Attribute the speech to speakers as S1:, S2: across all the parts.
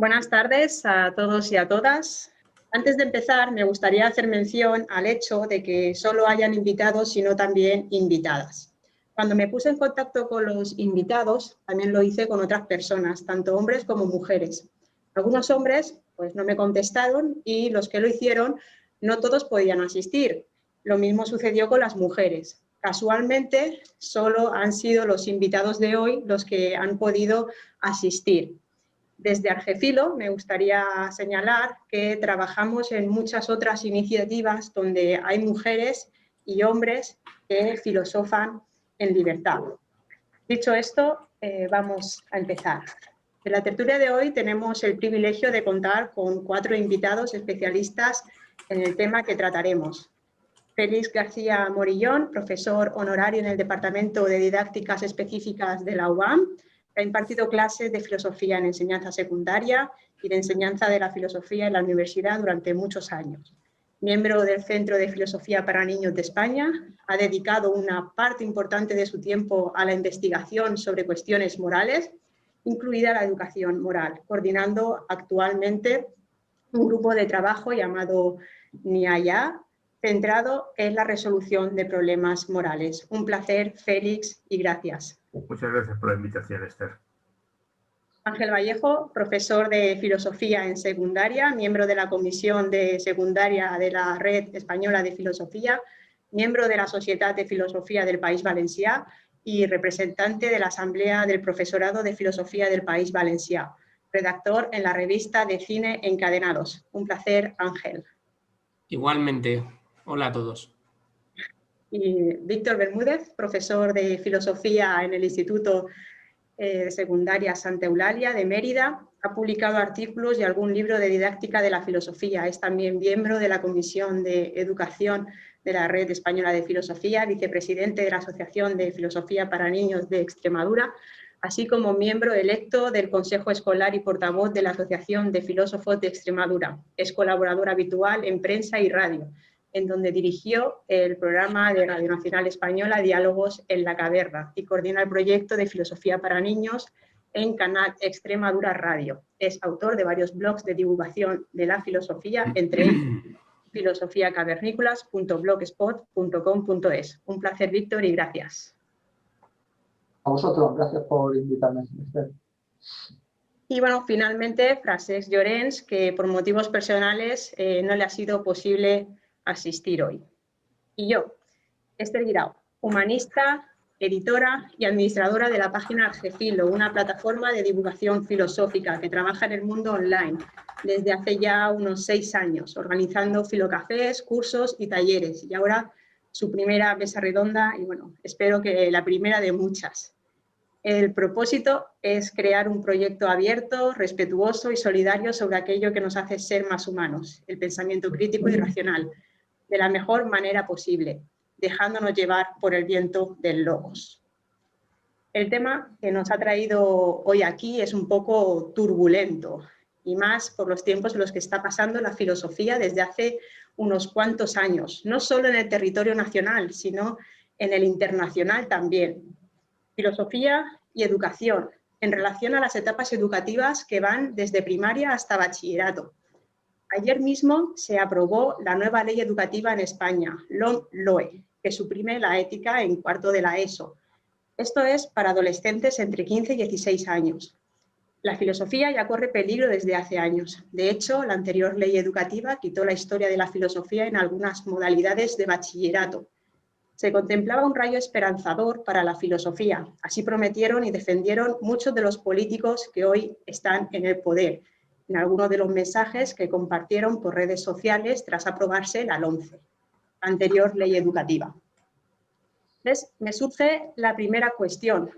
S1: Buenas tardes a todos y a todas. Antes de empezar, me gustaría hacer mención al hecho de que solo hayan invitados, sino también invitadas. Cuando me puse en contacto con los invitados, también lo hice con otras personas, tanto hombres como mujeres. Algunos hombres pues, no me contestaron y los que lo hicieron, no todos podían asistir. Lo mismo sucedió con las mujeres. Casualmente, solo han sido los invitados de hoy los que han podido asistir. Desde Argefilo me gustaría señalar que trabajamos en muchas otras iniciativas donde hay mujeres y hombres que filosofan en libertad. Dicho esto, vamos a empezar. En la tertulia de hoy tenemos el privilegio de contar con 4 invitados especialistas en el tema que trataremos. Félix García Morillón, profesor honorario en el Departamento de Didácticas Específicas de la UAM, ha impartido clases de filosofía en enseñanza secundaria y de enseñanza de la filosofía en la universidad durante muchos años. Miembro del Centro de Filosofía para Niños de España, ha dedicado una parte importante de su tiempo a la investigación sobre cuestiones morales, incluida la educación moral, coordinando actualmente un grupo de trabajo llamado NIAYA, centrado en la resolución de problemas morales. Un placer, Félix, y gracias.
S2: Muchas gracias por la invitación, Esther.
S1: Ángel Vallejo, profesor de Filosofía en Secundaria, miembro de la Comisión de Secundaria de la Red Española de Filosofía, miembro de la Societat de Filosofía del País Valencià y representante de la Asamblea del Profesorado de Filosofía del País Valencià, redactor en la revista de Cine Encadenados. Un placer, Ángel.
S3: Igualmente. Hola a todos.
S1: Y Víctor Bermúdez, profesor de Filosofía en el Instituto de Secundaria Santa Eulalia de Mérida, ha publicado artículos y algún libro de didáctica de la filosofía. Es también miembro de la Comisión de Educación de la Red Española de Filosofía, vicepresidente de la Asociación de Filosofía para Niños de Extremadura, así como miembro electo del Consejo Escolar y portavoz de la Asociación de Filósofos de Extremadura. Es colaborador habitual en prensa y radio, en donde dirigió el programa de Radio Nacional Española Diálogos en la Caverna y coordina el proyecto de Filosofía para Niños en Canal Extremadura Radio. Es autor de varios blogs de divulgación de la filosofía, entre ellos filosofiacavernícolas.blogspot.com.es. Un placer, Víctor, y gracias.
S4: A vosotros, gracias por invitarme.
S1: Y bueno, finalmente, Francesc Llorens, que por motivos personales no le ha sido posible asistir hoy. Y yo, Esther Guirao, humanista, editora y administradora de la página Argefilo, una plataforma de divulgación filosófica que trabaja en el mundo online desde hace ya unos 6 años, organizando filocafés, cursos y talleres. Y ahora su primera mesa redonda y bueno, espero que la primera de muchas. El propósito es crear un proyecto abierto, respetuoso y solidario sobre aquello que nos hace ser más humanos, el pensamiento crítico y racional, de la mejor manera posible, dejándonos llevar por el viento del logos. El tema que nos ha traído hoy aquí es un poco turbulento, y más por los tiempos en los que está pasando la filosofía desde hace unos cuantos años, no solo en el territorio nacional, sino en el internacional también. Filosofía y educación, en relación a las etapas educativas que van desde primaria hasta bachillerato. Ayer mismo se aprobó la nueva ley educativa en España, LOMLOE, que suprime la ética en cuarto de la ESO. Esto es para adolescentes entre 15 y 16 años. La filosofía ya corre peligro desde hace años. De hecho, la anterior ley educativa quitó la historia de la filosofía en algunas modalidades de bachillerato. Se contemplaba un rayo esperanzador para la filosofía. Así prometieron y defendieron muchos de los políticos que hoy están en el poder, en algunos de los mensajes que compartieron por redes sociales tras aprobarse la LOMCE, la anterior ley educativa. Entonces, me surge la primera cuestión.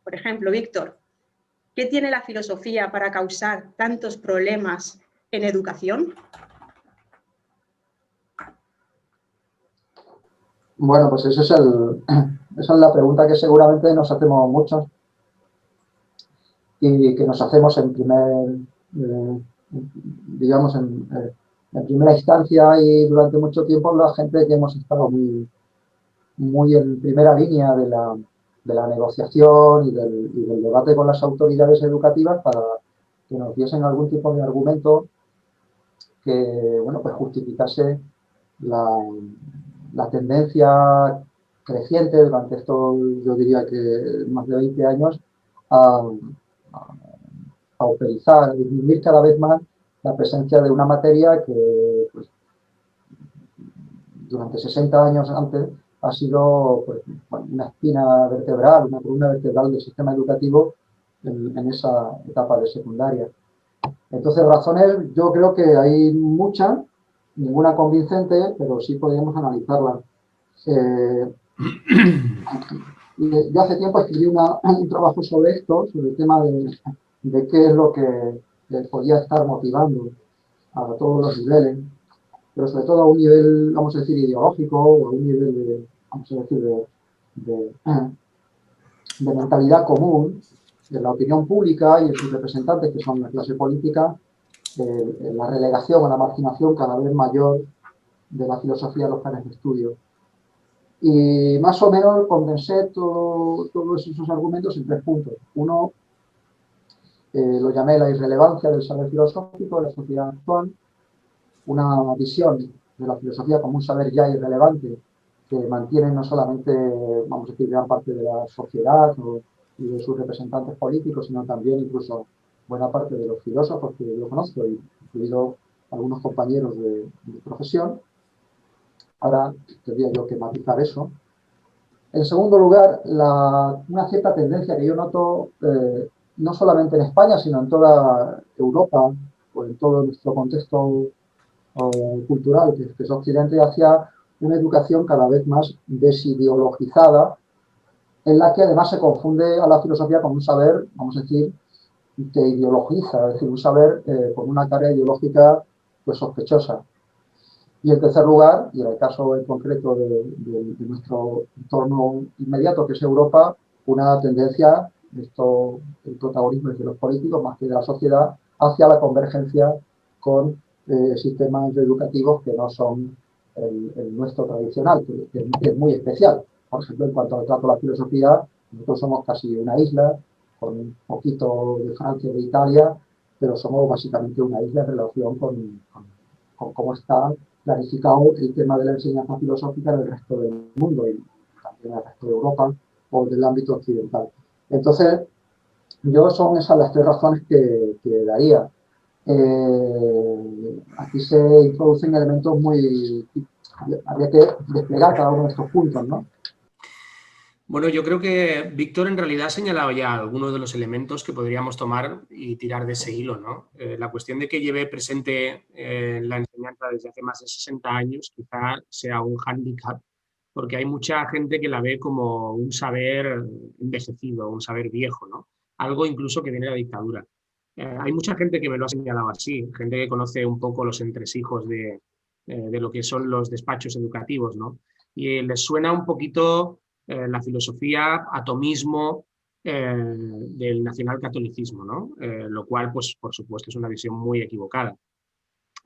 S1: Por ejemplo, Víctor, ¿qué tiene la filosofía para causar tantos problemas en educación?
S4: Bueno, pues esa es la pregunta que seguramente nos hacemos muchos y que nos hacemos en primera instancia y durante mucho tiempo la gente que hemos estado muy en primera línea de la negociación y del debate con las autoridades educativas que nos diesen algún tipo de argumento que, bueno, pues justificase la tendencia creciente durante estos, yo diría que más de 20 años, a pauperizar, a disminuir cada vez más la presencia de una materia que, pues, durante 60 años antes ha sido, pues, una espina vertebral, una columna vertebral del sistema educativo en esa etapa de secundaria. Entonces, razones, yo creo que hay muchas, ninguna convincente, pero sí podríamos analizarlas. Yo hace tiempo escribí un trabajo sobre esto, sobre el tema de qué es lo que podía estar motivando a todos los niveles, pero sobre todo a un nivel, vamos a decir, ideológico, o a un nivel de, vamos a decir, de mentalidad común, de la opinión pública y de sus representantes, que son la clase política, la relegación o la marginación cada vez mayor de la filosofía de los planes de estudio. Y más o menos condensé todos esos argumentos en 3 puntos. Uno, lo llamé la irrelevancia del saber filosófico de la sociedad actual, una visión de la filosofía como un saber ya irrelevante que mantiene no solamente, vamos a decir, gran parte de la sociedad y de sus representantes políticos, sino también incluso buena parte de los filósofos que yo conozco, incluido algunos compañeros de profesión. Ahora tendría yo que matizar eso. En segundo lugar, una cierta tendencia que yo noto, no solamente en España, sino en toda Europa o en todo nuestro contexto cultural, que es Occidente, hacia una educación cada vez más desideologizada, en la que además se confunde a la filosofía con un saber, vamos a decir, que ideologiza, es decir, un saber con una carga ideológica pues sospechosa. Y en tercer lugar, y en el caso en concreto de nuestro entorno inmediato, que es Europa, una tendencia, el protagonismo es de los políticos más que de la sociedad, hacia la convergencia con sistemas educativos que no son el nuestro tradicional, que es muy especial. Por ejemplo, en cuanto al trato a la filosofía, nosotros somos casi una isla, con un poquito de Francia y de Italia, pero somos básicamente una isla en relación con cómo está clarificado el tema de la enseñanza filosófica en el resto del mundo y también en el resto de Europa o del ámbito occidental. Entonces, son esas las 3 razones que daría. Aquí se introducen elementos habría que desplegar cada uno de estos puntos, ¿no?
S3: Bueno, yo creo que Víctor en realidad ha señalado ya algunos de los elementos que podríamos tomar y tirar de ese hilo, ¿no? La cuestión de que lleve presente la enseñanza desde hace más de 60 años quizá sea un hándicap, porque hay mucha gente que la ve como un saber envejecido, un saber viejo, ¿no? Algo incluso que viene de la dictadura. Hay mucha gente que me lo ha señalado así, gente que conoce un poco los entresijos de lo que son los despachos educativos, ¿no? Y les suena un poquito la filosofía atomismo del nacionalcatolicismo, ¿no? Lo cual, pues, por supuesto, es una visión muy equivocada.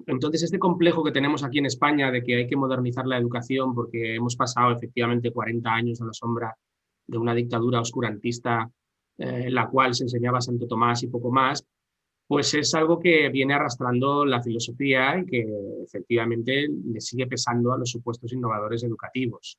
S3: Entonces, este complejo que tenemos aquí en España de que hay que modernizar la educación porque hemos pasado efectivamente 40 años a la sombra de una dictadura oscurantista en la cual se enseñaba Santo Tomás y poco más, pues es algo que viene arrastrando la filosofía y que efectivamente le sigue pesando a los supuestos innovadores educativos.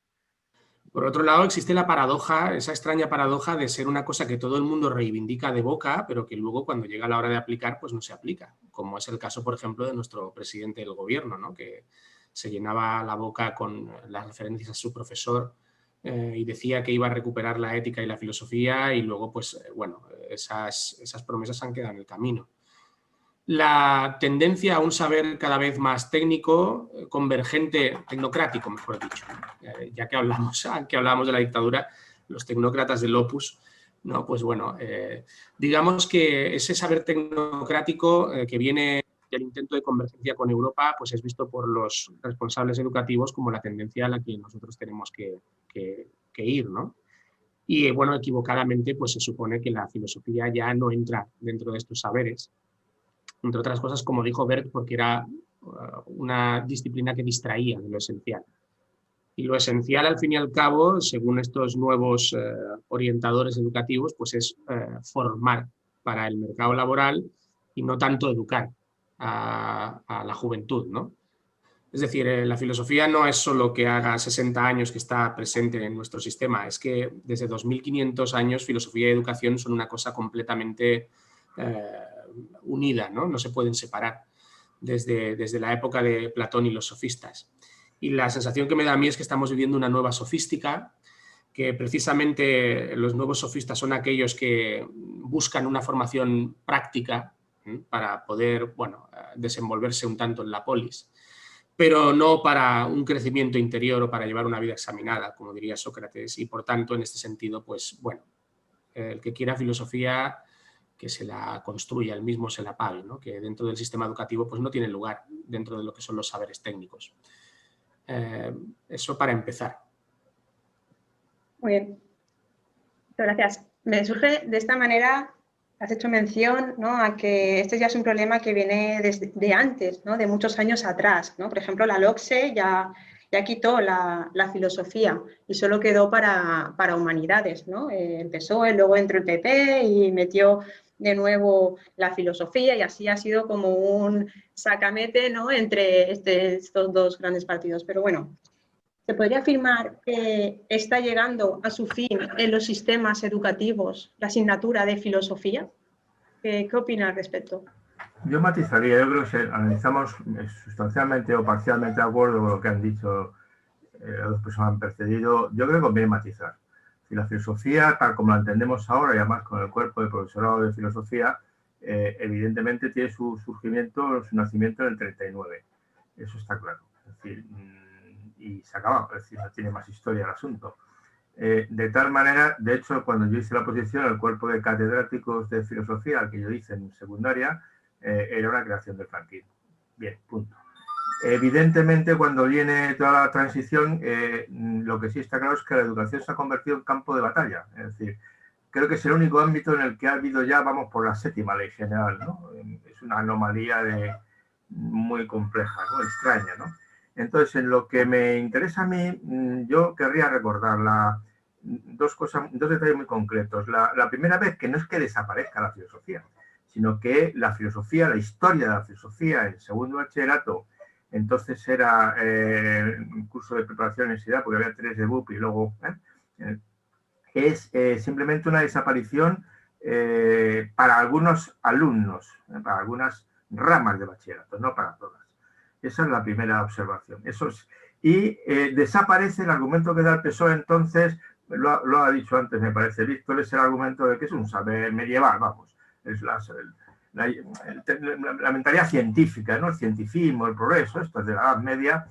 S3: Por otro lado, existe la paradoja, esa extraña paradoja de ser una cosa que todo el mundo reivindica de boca, pero que luego cuando llega la hora de aplicar, pues no se aplica, como es el caso, por ejemplo, de nuestro presidente del gobierno, ¿no? Que se llenaba la boca con las referencias a su profesor y decía que iba a recuperar la ética y la filosofía y luego, pues, bueno, esas promesas han quedado en el camino. La tendencia a un saber cada vez más técnico, convergente, tecnocrático, mejor dicho. Ya que hablamos de la dictadura, los tecnócratas del Opus, ¿no? Pues bueno, digamos que ese saber tecnocrático que viene del intento de convergencia con Europa, pues es visto por los responsables educativos como la tendencia a la que nosotros tenemos que ir, ¿no? Y bueno, equivocadamente, pues se supone que la filosofía ya no entra dentro de estos saberes, entre otras cosas, como dijo Bert, porque era una disciplina que distraía de lo esencial. Y lo esencial, al fin y al cabo, según estos nuevos orientadores educativos, pues es formar para el mercado laboral y no tanto educar a la juventud, ¿no? Es decir, la filosofía no es solo que haga 60 años que está presente en nuestro sistema, es que desde 2500 años filosofía y educación son una cosa completamente unida, ¿no? No se pueden separar desde la época de Platón y los sofistas. Y la sensación que me da a mí es que estamos viviendo una nueva sofística, que precisamente los nuevos sofistas son aquellos que buscan una formación práctica para poder, bueno, desenvolverse un tanto en la polis, pero no para un crecimiento interior o para llevar una vida examinada, como diría Sócrates, y por tanto, en este sentido, pues bueno, el que quiera filosofía, que se la construya, él mismo se la pague, ¿no? Que dentro del sistema educativo pues no tiene lugar dentro de lo que son los saberes técnicos. Eso para empezar.
S1: Muy bien. Muchas gracias. Me surge de esta manera, has hecho mención, ¿no?, a que este ya es un problema que viene de antes, ¿no?, de muchos años atrás, ¿no? Por ejemplo, la LOCSE ya quitó la filosofía y solo quedó para humanidades, ¿no? El PSOE, luego entró el PP y metió de nuevo la filosofía y así ha sido como un sacamete, ¿no?, entre estos dos grandes partidos. Pero bueno, ¿se podría afirmar que está llegando a su fin en los sistemas educativos la asignatura de filosofía? ¿Qué opina al respecto?
S2: Yo matizaría, yo creo que si analizamos sustancialmente o parcialmente de acuerdo con lo que han dicho las dos personas que han precedido, yo creo que conviene matizar. Si la filosofía, tal como la entendemos ahora, y además con el cuerpo de profesorado de filosofía, evidentemente tiene su surgimiento, su nacimiento en el 39. Eso está claro. Es decir, y se acaba, es decir, no tiene más historia el asunto. De tal manera, de hecho, cuando yo hice la oposición al cuerpo de catedráticos de filosofía, al que yo hice en secundaria, era una creación del franquismo. Bien, punto. Evidentemente, cuando viene toda la transición, lo que sí está claro es que la educación se ha convertido en campo de batalla. Es decir, creo que es el único ámbito en el que ha habido ya, vamos por la séptima ley general, ¿no? Es una anomalía muy compleja, ¿no?, extraña, ¿no? Entonces, en lo que me interesa a mí, yo querría recordar dos detalles muy concretos. La primera vez, que no es que desaparezca la filosofía, sino que la filosofía, la historia de la filosofía en segundo bachillerato, entonces era un curso de preparación de universidad, porque había 3 de BUP y luego es simplemente una desaparición para algunos alumnos, para algunas ramas de bachillerato, no para todas. Esa es la primera observación. Y desaparece el argumento que da el PSOE, entonces, lo ha dicho antes, me parece, Víctor, es el argumento de que es un saber medieval, vamos, es la mentalidad científica, ¿no?, el cientificismo, el progreso, esto es de la Edad Media,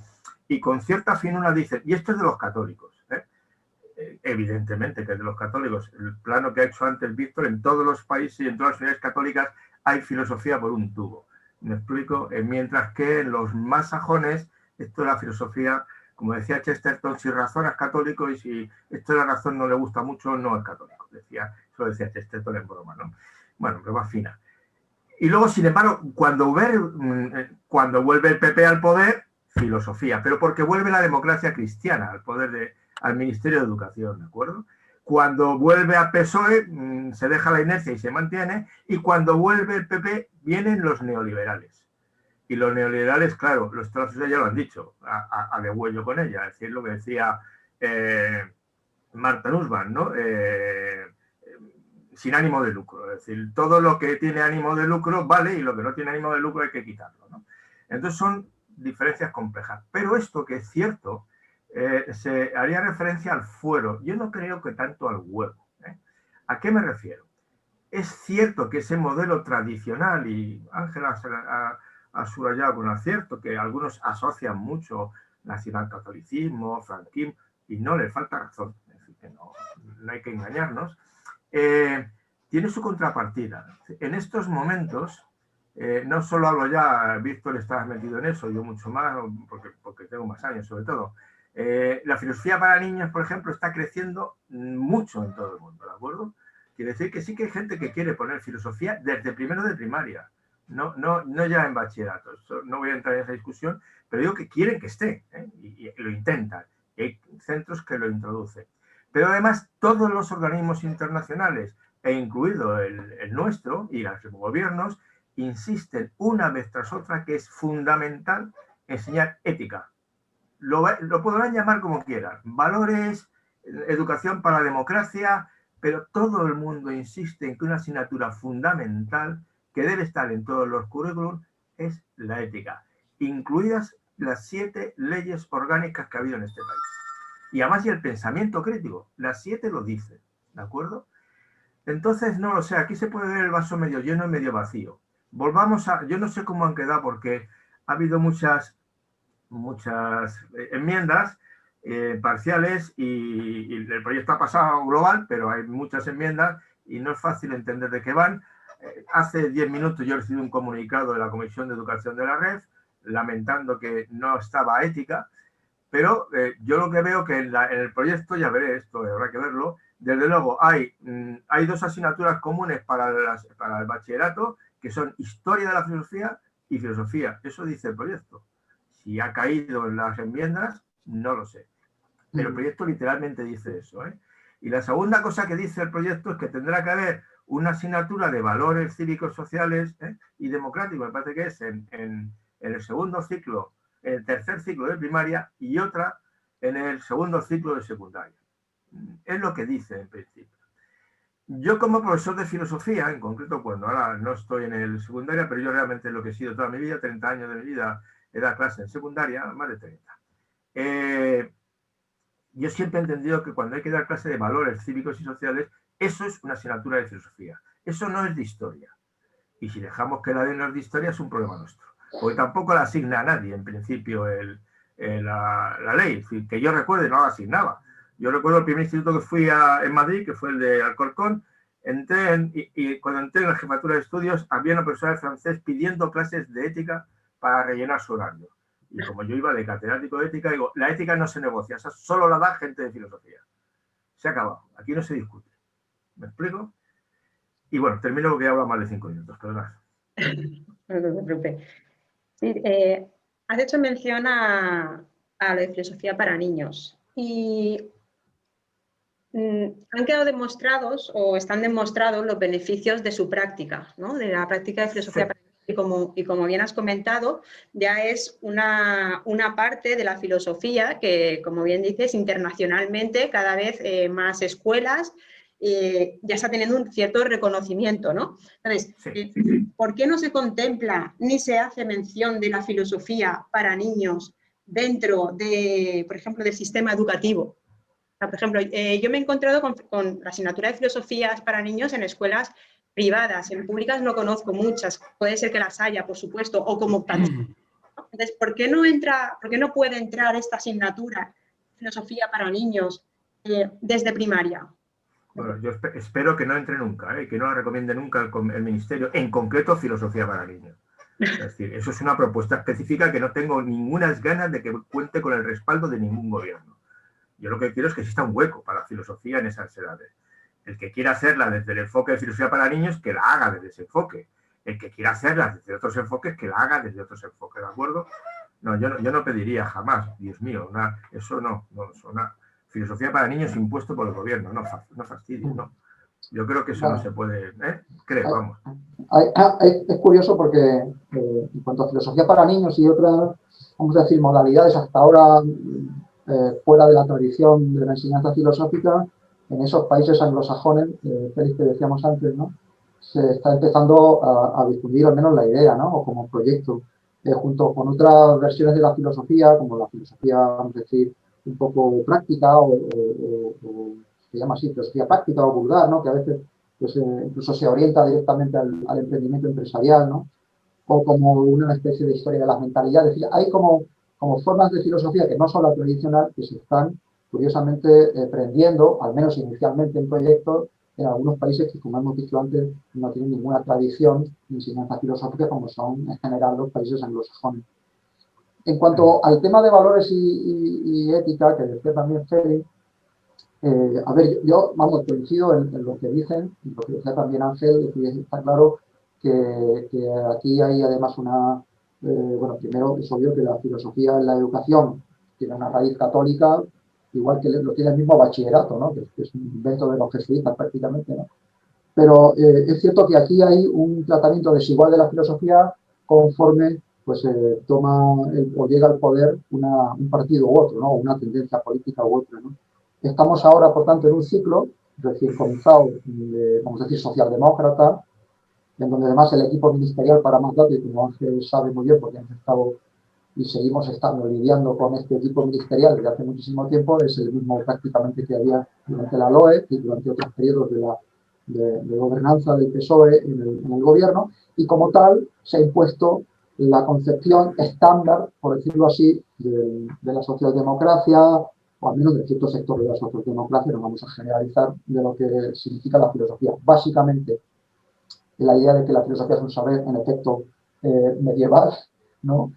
S2: y con cierta finura dice, y esto es de los católicos, evidentemente que es de los católicos. El plano que ha hecho antes Víctor, en todos los países y en todas las universidades católicas hay filosofía por un tubo. ¿Me explico? Mientras que en los más sajones, esto de la filosofía, como decía Chesterton, si razonas católico y si esto de la razón no le gusta mucho, no es católico. Eso decía Chesterton en broma, ¿no? Bueno, broma fina. Y luego, sin embargo, cuando vuelve el PP al poder, filosofía, pero porque vuelve la democracia cristiana al poder al Ministerio de Educación, ¿de acuerdo? Cuando vuelve a PSOE, se deja la inercia y se mantiene, y cuando vuelve el PP, vienen los neoliberales. Y los neoliberales, claro, los trozos ya lo han dicho, a degüello con ella, es decir, lo que decía Marta Nussbaum, ¿no? Sin ánimo de lucro, es decir, todo lo que tiene ánimo de lucro vale y lo que no tiene ánimo de lucro hay que quitarlo, ¿no? Entonces son diferencias complejas. Pero esto, que es cierto, se haría referencia al fuero. Yo no creo que tanto al huevo. ¿A qué me refiero? Es cierto que ese modelo tradicional, y Ángela ha subrayado con acierto, que algunos asocian mucho nacionalcatolicismo, franquismo, y no le falta razón, es decir, que no hay que engañarnos, tiene su contrapartida. En estos momentos, no solo hablo ya, Víctor está metido en eso, yo mucho más, porque tengo más años sobre todo. La filosofía para niños, por ejemplo, está creciendo mucho en todo el mundo, ¿de acuerdo? Quiere decir que sí que hay gente que quiere poner filosofía desde primero de primaria, no ya en bachillerato. No voy a entrar en esa discusión, pero digo que quieren que esté, y lo intentan. Hay centros que lo introducen. Pero además todos los organismos internacionales, e incluido el nuestro y los gobiernos, insisten una vez tras otra que es fundamental enseñar ética. Lo podrán llamar como quieran, valores, educación para la democracia, pero todo el mundo insiste en que una asignatura fundamental que debe estar en todos los currículums es la ética, incluidas las 7 leyes orgánicas que ha habido en este país. Y además y el pensamiento crítico, las 7 lo dicen, ¿de acuerdo? Entonces, no lo sé, aquí se puede ver el vaso medio lleno y medio vacío. Volvamos a, yo no sé cómo han quedado porque ha habido muchas enmiendas parciales y el proyecto ha pasado global, pero hay muchas enmiendas y no es fácil entender de qué van. Hace 10 minutos yo recibí un comunicado de la Comisión de Educación de la Red lamentando que no estaba ética, pero yo lo que veo que en el proyecto, ya veré esto, habrá que verlo, desde luego hay 2 asignaturas comunes para el bachillerato, que son Historia de la Filosofía y Filosofía. Eso dice el proyecto. Si ha caído en las enmiendas, no lo sé. Pero el proyecto literalmente dice eso, ¿eh? Y la segunda cosa que dice el proyecto es que tendrá que haber una asignatura de valores cívicos, sociales y democráticos, me parece que es en el segundo ciclo, en el tercer ciclo de primaria y otra en el segundo ciclo de secundaria. Es lo que dice en principio. Yo como profesor de filosofía, en concreto, cuando ahora no estoy en el secundaria, pero yo realmente lo que he sido toda mi vida, 30 años de mi vida, he dado clase en secundaria, más de 30. Yo siempre he entendido que cuando hay que dar clase de valores cívicos y sociales, eso es una asignatura de filosofía. Eso no es de historia. Y si dejamos que la den los de historia es un problema nuestro. Porque tampoco la asigna a nadie, en principio, la ley. Que yo recuerde, no la asignaba. Yo recuerdo el primer instituto que fui en Madrid, que fue el de Alcorcón. Y cuando entré en la jefatura de estudios, había una profesora de francés pidiendo clases de ética para rellenar su horario. Y como yo iba de catedrático de ética, digo, la ética no se negocia, esa solo la da gente de filosofía. Se ha acabado, aquí no se discute. ¿Me explico? Y bueno, termino porque he hablado más de 5 minutos, perdón.
S1: No te preocupes. Sí, has hecho mención a lo de filosofía para niños y han quedado demostrados o están demostrados los beneficios de su práctica, ¿no? De la práctica de filosofía para niños. Y como bien has comentado, ya es una parte de la filosofía que, como bien dices, internacionalmente cada vez más escuelas ya está teniendo un cierto reconocimiento, ¿no? Entonces, ¿por qué no se contempla ni se hace mención de la filosofía para niños dentro de, por ejemplo, del sistema educativo? O sea, por ejemplo, yo me he encontrado con la asignatura de filosofías para niños en escuelas privadas, en públicas no conozco muchas, puede ser que las haya, por supuesto, o como optativa. Entonces, ¿por qué no puede entrar esta asignatura de filosofía para niños desde primaria?
S2: Bueno, yo espero que no entre nunca, que no la recomiende nunca el Ministerio, en concreto filosofía para niños. Es decir, eso es una propuesta específica que no tengo ninguna ganas de que cuente con el respaldo de ningún gobierno. Yo lo que quiero es que exista un hueco para la filosofía en esas edades. El que quiera hacerla desde el enfoque de filosofía para niños, que la haga desde ese enfoque. El que quiera hacerla desde otros enfoques, que la haga desde otros enfoques, ¿de acuerdo? No, yo no pediría jamás, Dios mío, eso no, una filosofía para niños impuesto por el gobierno, no fastidies, no. Yo creo que eso no se puede, creo, vamos.
S4: Es curioso porque en cuanto a filosofía para niños y otras, vamos a decir, modalidades hasta ahora fuera de la tradición de la enseñanza filosófica, en esos países anglosajones, Félix, que decíamos antes, ¿no? Se está empezando a difundir al menos la idea, ¿no? O como proyecto, junto con otras versiones de la filosofía, como la filosofía, vamos a decir, un poco práctica o se llama así, filosofía práctica o vulgar, ¿no? Que a veces pues, incluso se orienta directamente al emprendimiento empresarial, ¿no? O como una especie de historia de las mentalidades. Es decir, hay como formas de filosofía que no son la tradicional, que se están curiosamente prendiendo, al menos inicialmente en proyectos, en algunos países que, como hemos dicho antes, no tienen ninguna tradición de enseñanza filosófica, como son en general los países anglosajones. En cuanto al tema de valores y ética, que decía también Félix, a ver, yo, vamos, coincido en lo que dicen, lo que decía también Ángel, y está claro que aquí hay además bueno, primero es obvio que la filosofía en la educación tiene una raíz católica, igual que lo tiene el mismo bachillerato, ¿no? Que es un invento de los jesuitas prácticamente, ¿no? Pero es cierto que aquí hay un tratamiento desigual de la filosofía conforme pues, toma o llega al poder un partido u otro, ¿no? Una tendencia política u otra, ¿no? Estamos ahora, por tanto, en un ciclo recién comenzado, vamos a decir, socialdemócrata, en donde además el equipo ministerial para más datos, y como Ángel sabe muy bien, porque hemos estado y seguimos estando lidiando con este equipo ministerial desde hace muchísimo tiempo, es el mismo prácticamente que había durante la LOE y durante otros periodos de gobernanza del PSOE en el gobierno, y como tal se ha impuesto la concepción estándar, por decirlo así, de la socialdemocracia, o al menos de cierto sector de la socialdemocracia, no vamos a generalizar, de lo que significa la filosofía. Básicamente, la idea de que la filosofía es un saber, en efecto, medieval, ¿no?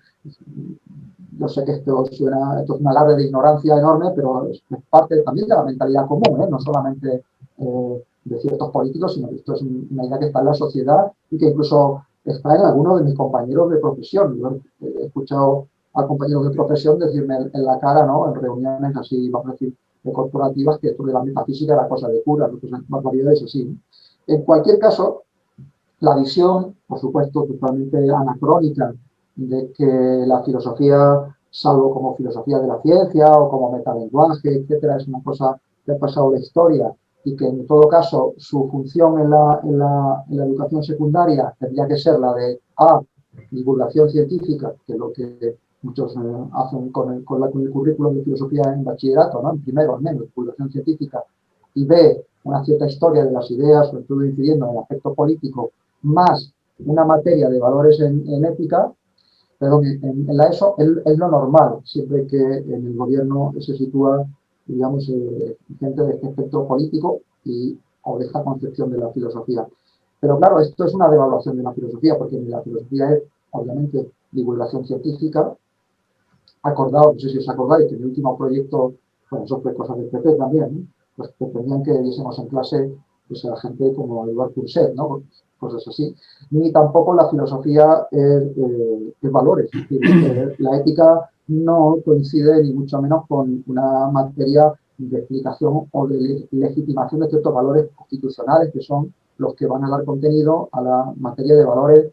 S4: Yo sé que esto es una alarde de ignorancia enorme, pero es parte también de la mentalidad común, ¿eh? No solamente de ciertos políticos, sino que esto es una idea que está en la sociedad y que incluso está en algunos de mis compañeros de profesión. Yo he escuchado a compañeros de profesión decirme en la cara, ¿no? En reuniones así, vamos a decir, corporativas, que esto de la metafísica era cosa de cura, ¿no? Pues más variedades así, ¿no? En cualquier caso, la visión, por supuesto, totalmente anacrónica de que la filosofía, salvo como filosofía de la ciencia o como metalenguaje, etcétera, es una cosa que ha pasado la historia y que en todo caso su función en la educación secundaria tendría que ser la de divulgación científica, que es lo que muchos hacen con el currículum de filosofía en bachillerato, ¿no? En primero al menos, divulgación científica, y B, una cierta historia de las ideas, sobre todo incidiendo en el aspecto político, más una materia de valores en ética, pero en la ESO es lo normal, siempre que en el gobierno se sitúa, digamos, gente de este aspecto político o de esta concepción de la filosofía. Pero claro, esto es una devaluación de la filosofía, porque la filosofía es, obviamente, divulgación científica, acordado, no sé si os acordáis, que en el último proyecto, bueno, eso fue cosa del PP también, ¿no? Pues pretendían que diésemos en clase pues, a gente como Eduard Courset, ¿no? Cosas así. Ni tampoco la filosofía es valores. Es decir, la ética no coincide ni mucho menos con una materia de explicación o de legitimación de ciertos valores constitucionales que son los que van a dar contenido a la materia de valores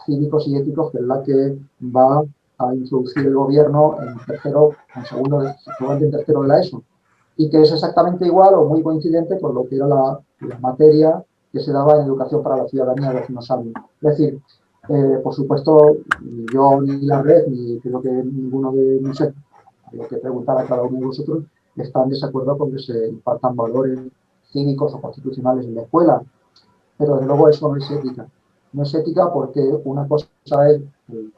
S4: cívicos y éticos, que es la que va a introducir el gobierno en segundo y tercero de la ESO, y que es exactamente igual o muy coincidente con lo que era la materia que se daba en educación para la ciudadanía de hace unos años. Es decir, por supuesto, ni yo ni la red, ni creo que ninguno de, no sé, lo que preguntara cada uno de vosotros, está en desacuerdo con que se impartan valores cívicos o constitucionales en la escuela, pero desde luego eso no es ética. No es ética porque una cosa es,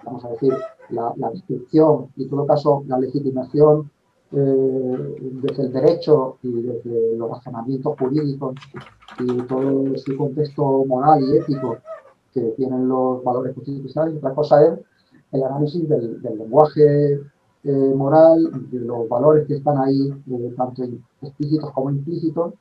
S4: vamos a decir, la descripción y en todo caso la legitimación desde el derecho y desde los razonamientos jurídicos y todo su contexto moral y ético que tienen los valores constitucionales. Otra cosa es el análisis del lenguaje moral, de los valores que están ahí, tanto explícitos como implícitos,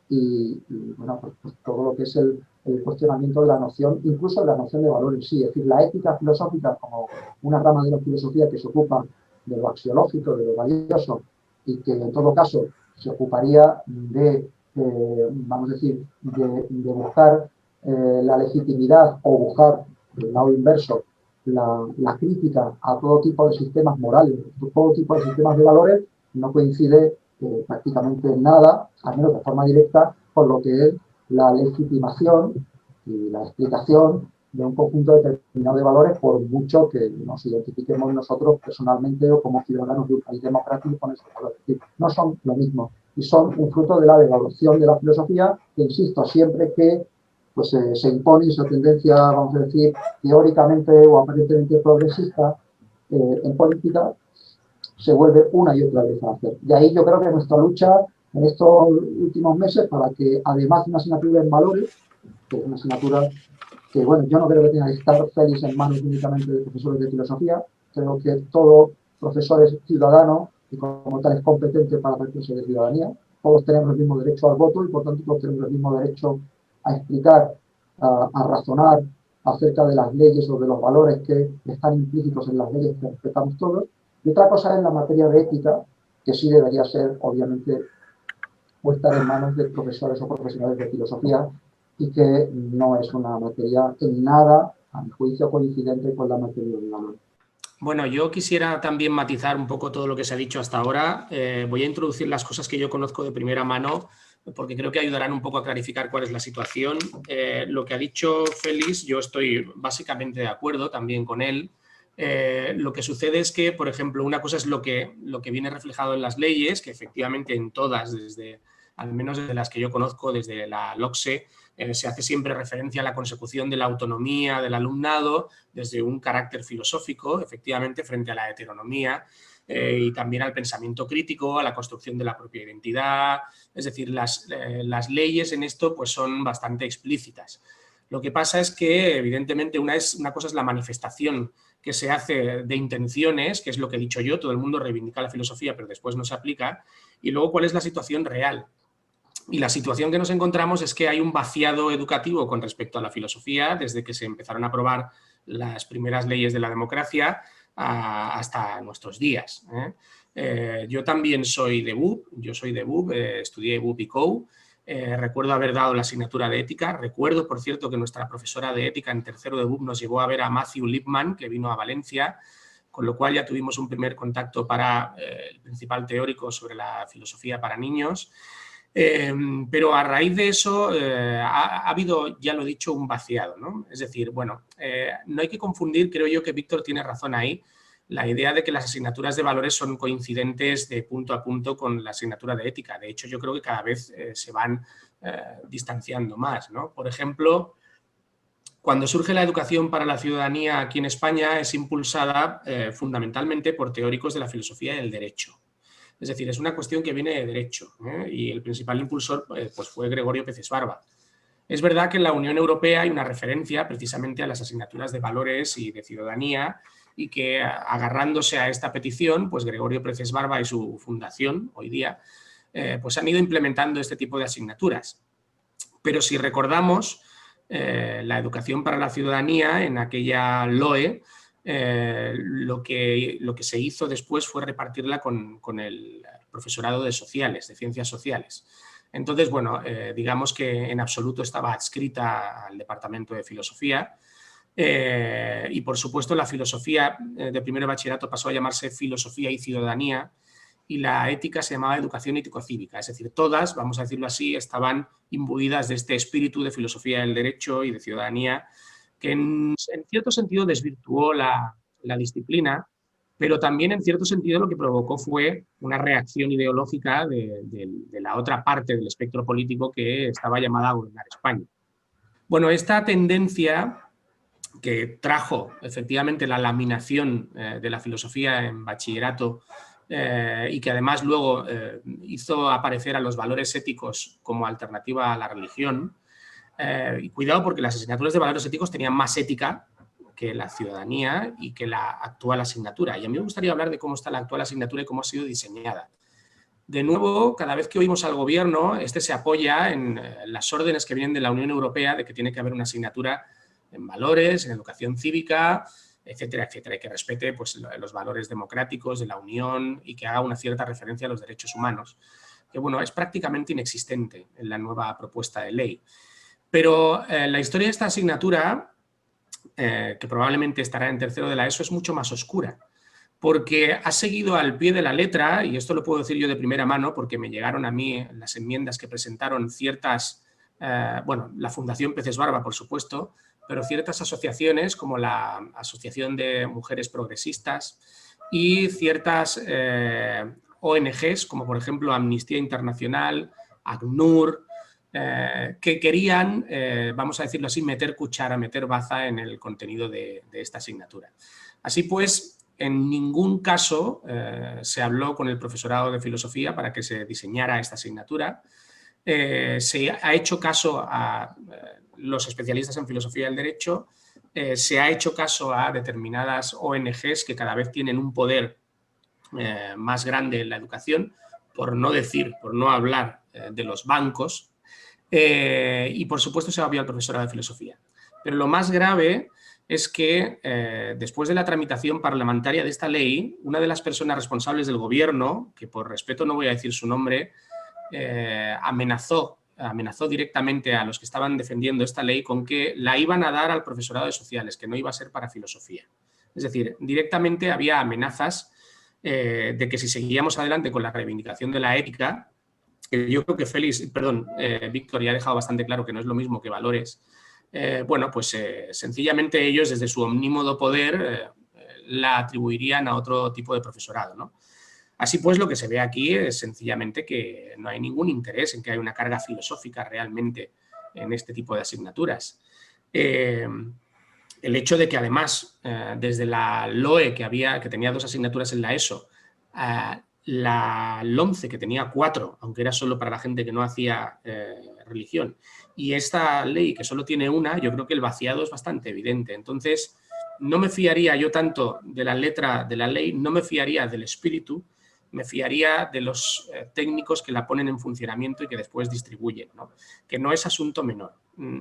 S4: y bueno, pues todo lo que es el cuestionamiento de la noción, incluso de la noción de valor en sí. Es decir, la ética filosófica como una rama de la filosofía que se ocupa de lo axiológico, de lo valioso, y que en todo caso se ocuparía de, vamos a decir, de buscar la legitimidad o buscar, del lado inverso, la crítica a todo tipo de sistemas morales, todo tipo de sistemas de valores, no coincide prácticamente nada, al menos de forma directa, con lo que es la legitimación y la explicación de un conjunto determinado de valores, por mucho que nos identifiquemos nosotros personalmente o como ciudadanos de un país democrático con esos valores. Es decir, no son lo mismo y son un fruto de la devaluación de la filosofía, que insisto, siempre que pues, se impone esa tendencia, vamos a decir, teóricamente o aparentemente progresista en política, se vuelve una y otra vez a hacer. De ahí yo creo que nuestra lucha en estos últimos meses para que, además de una asignatura en valores, que es una asignatura que, bueno, yo no creo que tenga que estar feliz en manos únicamente de profesores de filosofía, creo que todo profesor es ciudadano y como tal es competente para la clase de ciudadanía. Todos tenemos el mismo derecho al voto y por tanto todos tenemos el mismo derecho a explicar, a razonar acerca de las leyes o de los valores que están implícitos en las leyes que respetamos todos. Y otra cosa es la materia de ética, que sí debería ser, obviamente, puesta en manos de profesores o profesionales de filosofía, y que no es una materia en nada, a mi juicio, coincidente con la materia de la ley.
S3: Bueno, yo quisiera también matizar un poco todo lo que se ha dicho hasta ahora. Voy a introducir las cosas que yo conozco de primera mano, porque creo que ayudarán un poco a clarificar cuál es la situación. Lo que ha dicho Félix, yo estoy básicamente de acuerdo también con él. Lo que sucede es que, por ejemplo, una cosa es lo que viene reflejado en las leyes, que efectivamente en todas, al menos desde las que yo conozco, desde la LOCSE, se hace siempre referencia a la consecución de la autonomía del alumnado desde un carácter filosófico, efectivamente, frente a la heteronomía, y también al pensamiento crítico, a la construcción de la propia identidad. Es decir, las leyes en esto pues, son bastante explícitas. Lo que pasa es que, evidentemente, una cosa es la manifestación que se hace de intenciones, que es lo que he dicho yo, todo el mundo reivindica la filosofía, pero después no se aplica, y luego cuál es la situación real. Y la situación que nos encontramos es que hay un vaciado educativo con respecto a la filosofía desde que se empezaron a aprobar las primeras leyes de la democracia hasta nuestros días. Yo también soy de BUP, estudié BUP y COU. Recuerdo haber dado la asignatura de ética. Recuerdo, por cierto, que nuestra profesora de ética en tercero de BUP nos llevó a ver a Matthew Lipman, que vino a Valencia, con lo cual ya tuvimos un primer contacto para el principal teórico sobre la filosofía para niños. Pero a raíz de eso ha habido, ya lo he dicho, un vaciado, ¿no? Es decir, bueno, no hay que confundir, creo yo que Víctor tiene razón ahí, la idea de que las asignaturas de valores son coincidentes de punto a punto con la asignatura de ética. De hecho, yo creo que cada vez se van distanciando más, ¿no? Por ejemplo, cuando surge la educación para la ciudadanía aquí en España es impulsada fundamentalmente por teóricos de la filosofía y del derecho. Es decir, es una cuestión que viene de derecho, y el principal impulsor pues fue Gregorio Pérez Barba. Es verdad que en la Unión Europea hay una referencia precisamente a las asignaturas de valores y de ciudadanía y que agarrándose a esta petición, pues Gregorio Pérez Barba y su fundación hoy día pues han ido implementando este tipo de asignaturas. Pero si recordamos la educación para la ciudadanía en aquella LOE, lo que se hizo después fue repartirla con el profesorado de sociales, de ciencias sociales. Entonces, bueno, digamos que en absoluto estaba adscrita al departamento de filosofía y, por supuesto, la filosofía de primer bachillerato pasó a llamarse filosofía y ciudadanía y la ética se llamaba educación ético-cívica. Es decir, todas, vamos a decirlo así, estaban imbuidas de este espíritu de filosofía del derecho y de ciudadanía que en cierto sentido desvirtuó la disciplina, pero también en cierto sentido lo que provocó fue una reacción ideológica de la otra parte del espectro político que estaba llamada a gobernar España. Bueno, esta tendencia que trajo efectivamente la laminación de la filosofía en bachillerato y que además luego hizo aparecer a los valores éticos como alternativa a la religión. Y cuidado porque las asignaturas de valores éticos tenían más ética que la ciudadanía y que la actual asignatura. Y a mí me gustaría hablar de cómo está la actual asignatura y cómo ha sido diseñada. De nuevo, cada vez que oímos al gobierno, este se apoya en las órdenes que vienen de la Unión Europea de que tiene que haber una asignatura en valores, en educación cívica, etcétera, etcétera, y que respete pues, los valores democráticos de la Unión y que haga una cierta referencia a los derechos humanos, que bueno, es prácticamente inexistente en la nueva propuesta de ley. Pero la historia de esta asignatura, que probablemente estará en tercero de la ESO, es mucho más oscura, porque ha seguido al pie de la letra, y esto lo puedo decir yo de primera mano porque me llegaron a mí las enmiendas que presentaron ciertas, bueno, la Fundación Peces Barba, por supuesto, pero ciertas asociaciones como la Asociación de Mujeres Progresistas y ciertas ONGs como por ejemplo Amnistía Internacional, ACNUR, que querían, vamos a decirlo así, meter cuchara, meter baza en el contenido de esta asignatura. Así pues, en ningún caso se habló con el profesorado de filosofía para que se diseñara esta asignatura. Se ha hecho caso a los especialistas en filosofía del derecho, se ha hecho caso a determinadas ONGs que cada vez tienen un poder más grande en la educación, por no decir, por no hablar de los bancos, y por supuesto se ha obviado al profesorado de filosofía. Pero lo más grave es que después de la tramitación parlamentaria de esta ley, una de las personas responsables del gobierno, que por respeto no voy a decir su nombre, amenazó amenazó directamente a los que estaban defendiendo esta ley con que la iban a dar al profesorado de sociales, que no iba a ser para filosofía. Es decir, directamente había amenazas de que si seguíamos adelante con la reivindicación de la ética, que yo creo que Víctor ya ha dejado bastante claro que no es lo mismo que valores, bueno, pues sencillamente ellos desde su omnímodo poder la atribuirían a otro tipo de profesorado, ¿no? Así pues, lo que se ve aquí es sencillamente que no hay ningún interés en que haya una carga filosófica realmente en este tipo de asignaturas. El hecho de que además, desde la LOE, que tenía 2 asignaturas en la ESO, la LOMCE, que tenía 4, aunque era solo para la gente que no hacía religión, y esta ley, que solo tiene 1, yo creo que el vaciado es bastante evidente. Entonces, no me fiaría yo tanto de la letra de la ley, no me fiaría del espíritu, me fiaría de los técnicos que la ponen en funcionamiento y que después distribuyen, ¿no? Que no es asunto menor.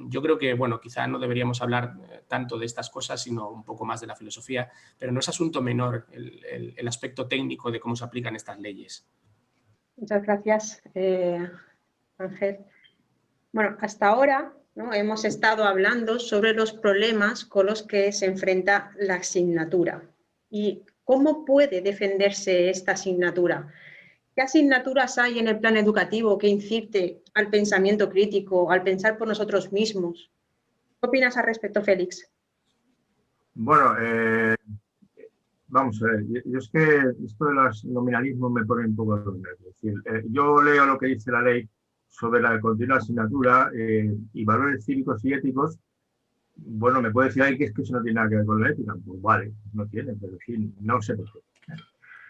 S3: Yo creo que, bueno, quizá no deberíamos hablar tanto de estas cosas, sino un poco más de la filosofía, pero no es asunto menor el aspecto técnico de cómo se aplican estas leyes.
S1: Muchas gracias, Ángel. Bueno, hasta ahora, ¿no?, hemos estado hablando sobre los problemas con los que se enfrenta la asignatura y cómo puede defenderse esta asignatura. ¿Qué asignaturas hay en el plan educativo que incite al pensamiento crítico, al pensar por nosotros mismos? ¿Qué opinas al respecto, Félix?
S2: Bueno, vamos a ver, yo es que esto de los nominalismos me pone un poco de nervios. Es decir, yo leo lo que dice la ley sobre la continua asignatura y valores cívicos y éticos. Bueno, me puede decir alguien que es que eso no tiene nada que ver con la ética. Pues vale, no tiene, pero sí, no sé por qué.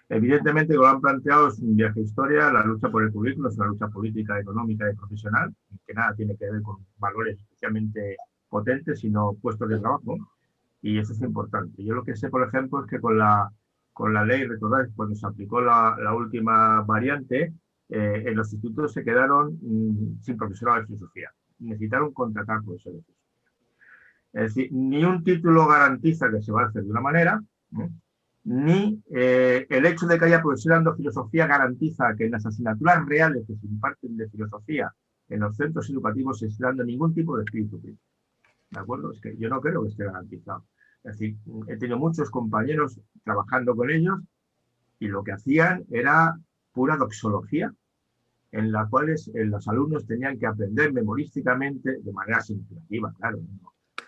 S2: Evidentemente, como lo han planteado, es un viaje de historia, la lucha por el currículo es una lucha política, económica y profesional, que nada tiene que ver con valores especialmente potentes, sino puestos de trabajo, y eso es importante. Yo lo que sé, por ejemplo, es que con la ley, recordad, cuando se aplicó la última variante, en los institutos se quedaron sin profesorado de filosofía. Necesitaron contratar profesores de filosofía. Es decir, ni un título garantiza que se va a hacer de una manera, ni el hecho de que haya profesores dando filosofía garantiza que en las asignaturas reales que se imparten de filosofía en los centros educativos se esté dando ningún tipo de espíritu crítico. ¿De acuerdo? Es que yo no creo que esté garantizado. Es decir, he tenido muchos compañeros trabajando con ellos y lo que hacían era pura doxología, en la cual los alumnos tenían que aprender memorísticamente, de manera significativa, claro,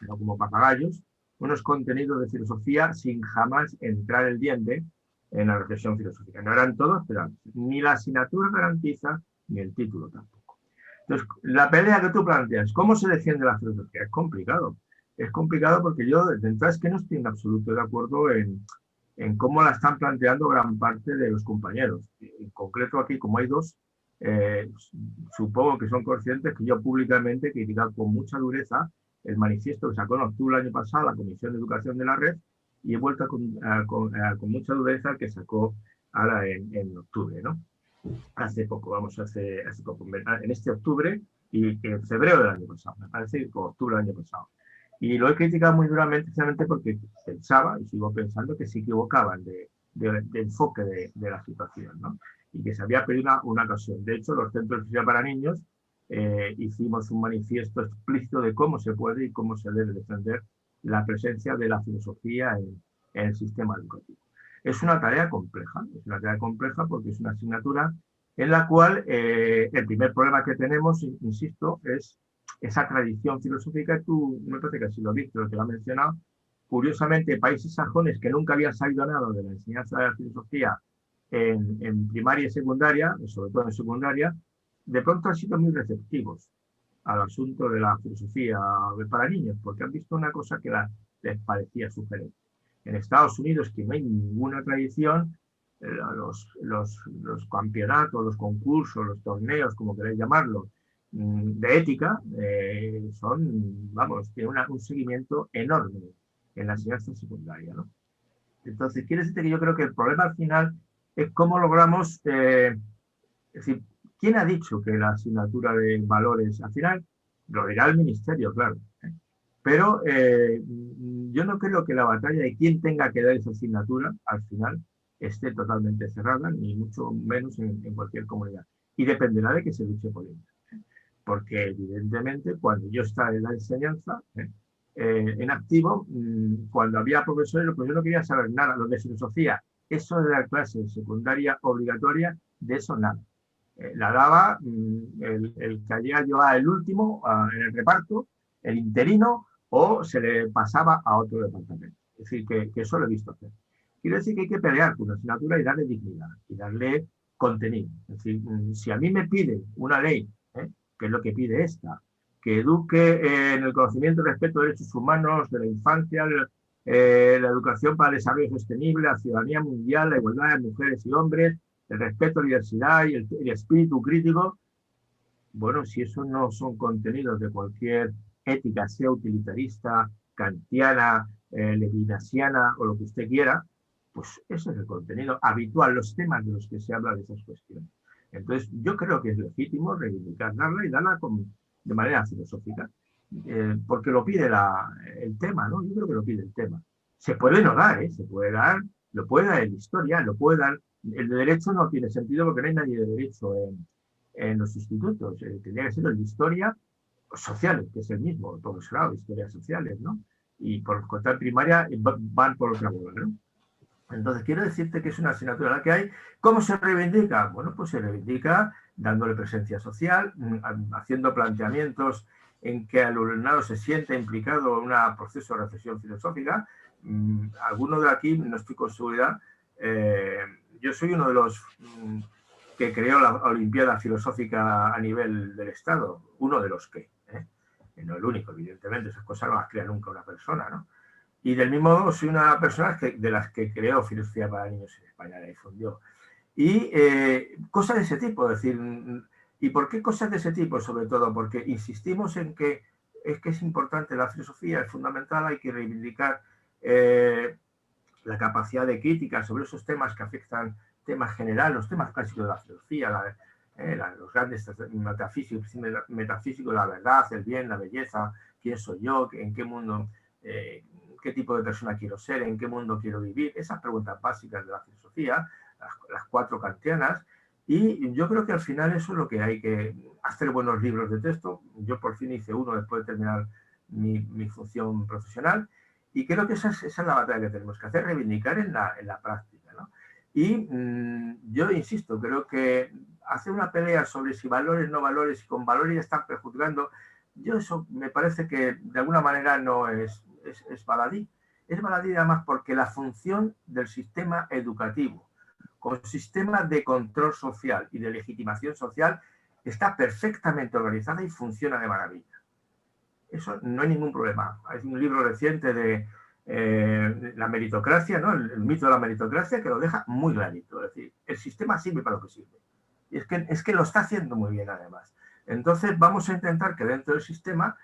S2: no como papagayos, unos contenidos de filosofía sin jamás entrar el diente en la reflexión filosófica. No eran todos, pero ni la asignatura garantiza, ni el título tampoco. Entonces, la pelea que tú planteas, ¿cómo se defiende la filosofía? Es complicado. Es complicado porque yo, de entrada, es que no estoy en absoluto de acuerdo en cómo la están planteando gran parte de los compañeros. En concreto aquí, como hay 2, supongo que son conscientes que yo públicamente he criticado con mucha dureza el manifiesto que sacó en octubre del año pasado la Comisión de Educación de la Red, y he vuelto con mucha dureza el que sacó ahora en octubre, ¿no? Hace poco, en este octubre y en febrero del año pasado, me parece que octubre del año pasado. Y lo he criticado muy duramente precisamente porque pensaba, y sigo pensando, que se equivocaban de enfoque de la situación, ¿no? Y que se había perdido una ocasión. De hecho, los centros de filosofía para niños hicimos un manifiesto explícito de cómo se puede y cómo se debe defender la presencia de la filosofía en el sistema educativo. Es una tarea compleja porque es una asignatura en la cual el primer problema que tenemos, insisto, es esa tradición filosófica. Tú, me parece que así lo has visto, lo que lo has mencionado. Curiosamente, países sajones que nunca habían sabido nada de la enseñanza de la filosofía en primaria y secundaria, sobre todo en secundaria, de pronto han sido muy receptivos al asunto de la filosofía para niños, porque han visto una cosa que les parecía sugerente. En Estados Unidos, que no hay ninguna tradición, los campeonatos, los concursos, los torneos, como queréis llamarlos, de ética, tienen un seguimiento enorme en la enseñanza secundaria, ¿no? Entonces, quiere decir que yo creo que el problema al final es cómo logramos, es decir, ¿quién ha dicho que la asignatura de valores, al final, lo dirá el ministerio, claro, pero yo no creo que la batalla de quién tenga que dar esa asignatura, al final, esté totalmente cerrada, ni mucho menos en cualquier comunidad. Y dependerá de que se luche por ella. porque evidentemente cuando yo estaba en la enseñanza, en activo, cuando había profesores, pues yo no quería saber nada. Lo de filosofía, eso de la clase secundaria obligatoria, de eso nada. La daba el que había llevado el último en el reparto, el interino, o se le pasaba a otro departamento. Es decir, que eso lo he visto hacer. Quiero decir que hay que pelear con una asignatura y darle dignidad y darle contenido. Es decir, si a mí me pide una ley, que es lo que pide esta, que eduque en el conocimiento y respeto de derechos humanos, de la infancia, la educación para el desarrollo sostenible, la ciudadanía mundial, la igualdad de mujeres y hombres, el respeto a la diversidad y el espíritu crítico. Bueno, si eso no son contenidos de cualquier ética, sea utilitarista, kantiana, levinasiana o lo que usted quiera, pues ese es el contenido habitual, los temas de los que se habla de esas cuestiones. Entonces, yo creo que es legítimo reivindicarla y darla de manera filosófica, porque lo pide el tema, ¿no? Yo creo que lo pide el tema. Se puede no dar, se puede dar, lo puede dar en historia, lo puede dar. El de derecho no tiene sentido porque no hay nadie de derecho en los institutos. Tendría que ser el de historia sociales, que es el mismo, el profesorado de historias sociales, ¿no? Y por contar primaria van por otra bola, ¿no? Entonces, quiero decirte que es una asignatura en la que hay. ¿Cómo se reivindica? Bueno, pues se reivindica dándole presencia social, haciendo planteamientos en que el alumnado se siente implicado en un proceso de reflexión filosófica. Alguno de aquí, no estoy con seguridad, yo soy uno de los que creó la Olimpiada Filosófica a nivel del Estado, uno de los que, no el único, evidentemente, esas cosas no las crea nunca una persona, ¿no? Y del mismo modo soy una persona de las que creó Filosofía para Niños en España, la difundió. Y cosas de ese tipo, es decir, ¿y por qué cosas de ese tipo? Sobre todo porque insistimos en que es importante la filosofía, es fundamental, hay que reivindicar la capacidad de crítica sobre esos temas que afectan temas generales, los temas clásicos de la filosofía, los grandes metafísicos, la verdad, el bien, la belleza, quién soy yo, en qué mundo, qué tipo de persona quiero ser, en qué mundo quiero vivir, esas preguntas básicas de la filosofía, las 4 kantianas, y yo creo que al final eso es lo que hay que hacer, buenos libros de texto. Yo por fin hice uno después de terminar mi función profesional, y creo que esa es la batalla que tenemos que hacer, reivindicar en la práctica, ¿no? Y yo insisto, creo que hacer una pelea sobre si valores, no valores, y con valores ya están prejuzgando, yo eso me parece que de alguna manera no es baladí. Es baladí además porque la función del sistema educativo, como sistema de control social y de legitimación social, está perfectamente organizada y funciona de maravilla. Eso no hay ningún problema. Hay un libro reciente de la meritocracia, ¿no? El mito de la meritocracia, que lo deja muy clarito. Es decir, el sistema sirve para lo que sirve. Y es que lo está haciendo muy bien, además. Entonces, vamos a intentar que dentro del sistema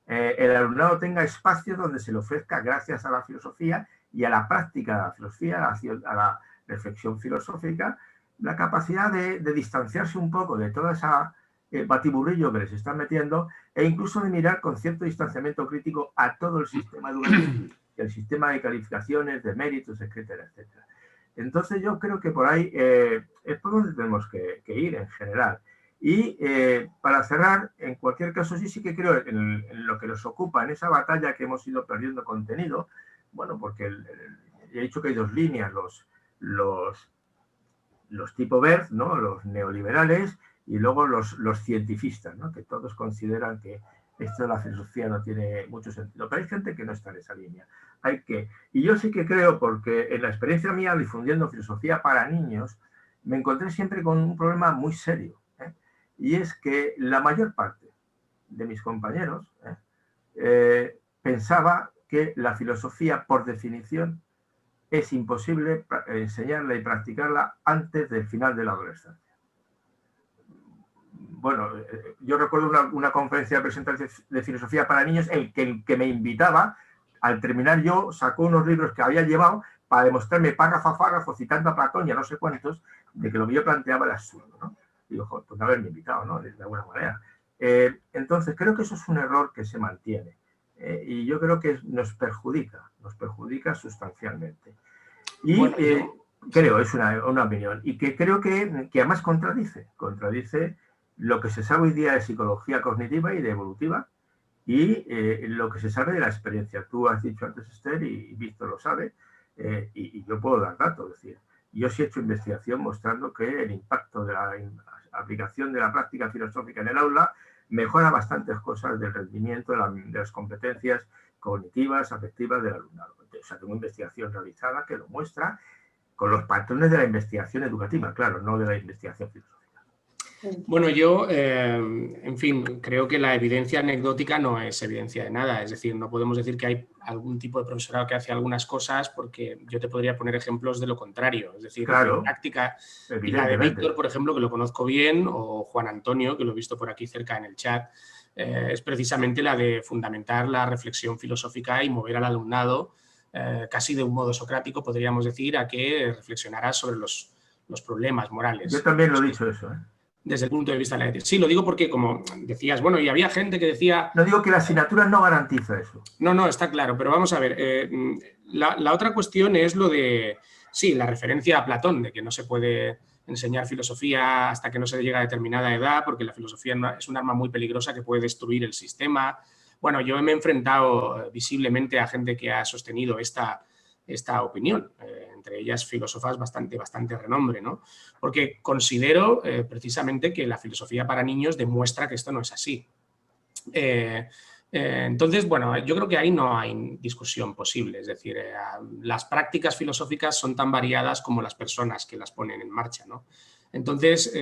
S2: el alumnado tenga espacios donde se le ofrezca, gracias a la filosofía y a la práctica de la filosofía, a la reflexión filosófica, la capacidad de distanciarse un poco de toda esa batiburrillo que les están metiendo, e incluso de mirar con cierto distanciamiento crítico a todo el sistema educativo, el sistema de calificaciones, de méritos, etcétera, etcétera. Entonces yo creo que por ahí es por donde tenemos que ir en general. Y para cerrar, en cualquier caso, sí que creo en lo que nos ocupa, en esa batalla que hemos ido perdiendo contenido, bueno, porque he dicho que hay 2 líneas, los tipo Bert, ¿no? Los neoliberales, y luego los cientifistas, ¿no? Que todos consideran que esto de la filosofía no tiene mucho sentido. Pero hay gente que no está en esa línea. Y yo sí que creo, porque en la experiencia mía difundiendo filosofía para niños, me encontré siempre con un problema muy serio, y es que la mayor parte de mis compañeros pensaba que la filosofía, por definición, es imposible enseñarla y practicarla antes del final de la adolescencia. Bueno, yo recuerdo una conferencia de presentación de filosofía para niños, el que me invitaba, al terminar yo, sacó unos libros que había llevado para demostrarme párrafo a párrafo, citando a Platón y a no sé cuántos, de que lo que yo planteaba era absurdo, ¿no? Digo, joder, pues no haberme invitado, ¿no? De alguna manera. Entonces, creo que eso es un error que se mantiene. Y yo creo que nos perjudica sustancialmente. Y bueno, creo, es una opinión, y que creo que además contradice lo que se sabe hoy día de psicología cognitiva y de evolutiva y lo que se sabe de la experiencia. Tú has dicho antes, Esther, y Víctor lo sabe, y yo puedo dar datos. Es decir, yo sí he hecho investigación mostrando que el impacto de la aplicación de la práctica filosófica en el aula mejora bastantes cosas del rendimiento, de las competencias cognitivas, afectivas del alumnado. O sea, tengo investigación realizada que lo muestra con los patrones de la investigación educativa, claro, no de la investigación filosófica.
S3: Bueno, yo, en fin, creo que la evidencia anecdótica no es evidencia de nada. Es decir, no podemos decir que hay algún tipo de profesorado que hace algunas cosas, porque yo te podría poner ejemplos de lo contrario. Es decir,
S2: claro,
S3: la práctica, y la de Víctor, por ejemplo, que lo conozco bien, o Juan Antonio, que lo he visto por aquí cerca en el chat, es precisamente la de fundamentar la reflexión filosófica y mover al alumnado, casi de un modo socrático, podríamos decir, a que reflexionara sobre los problemas morales.
S2: Yo también lo he dicho eso,
S3: desde el punto de vista de la ética. Sí, lo digo porque, como decías, bueno, y había gente que decía...
S2: No digo que la asignatura no garantiza eso.
S3: No, está claro, pero vamos a ver, la otra cuestión es lo de, sí, la referencia a Platón, de que no se puede enseñar filosofía hasta que no se llega a determinada edad, porque la filosofía es un arma muy peligrosa que puede destruir el sistema. Bueno, yo me he enfrentado visiblemente a gente que ha sostenido esta opinión, entre ellas filósofas bastante renombre, ¿no? Porque considero precisamente que la filosofía para niños demuestra que esto no es así. Entonces, bueno, yo creo que ahí no hay discusión posible, es decir, las prácticas filosóficas son tan variadas como las personas que las ponen en marcha, ¿no? Entonces,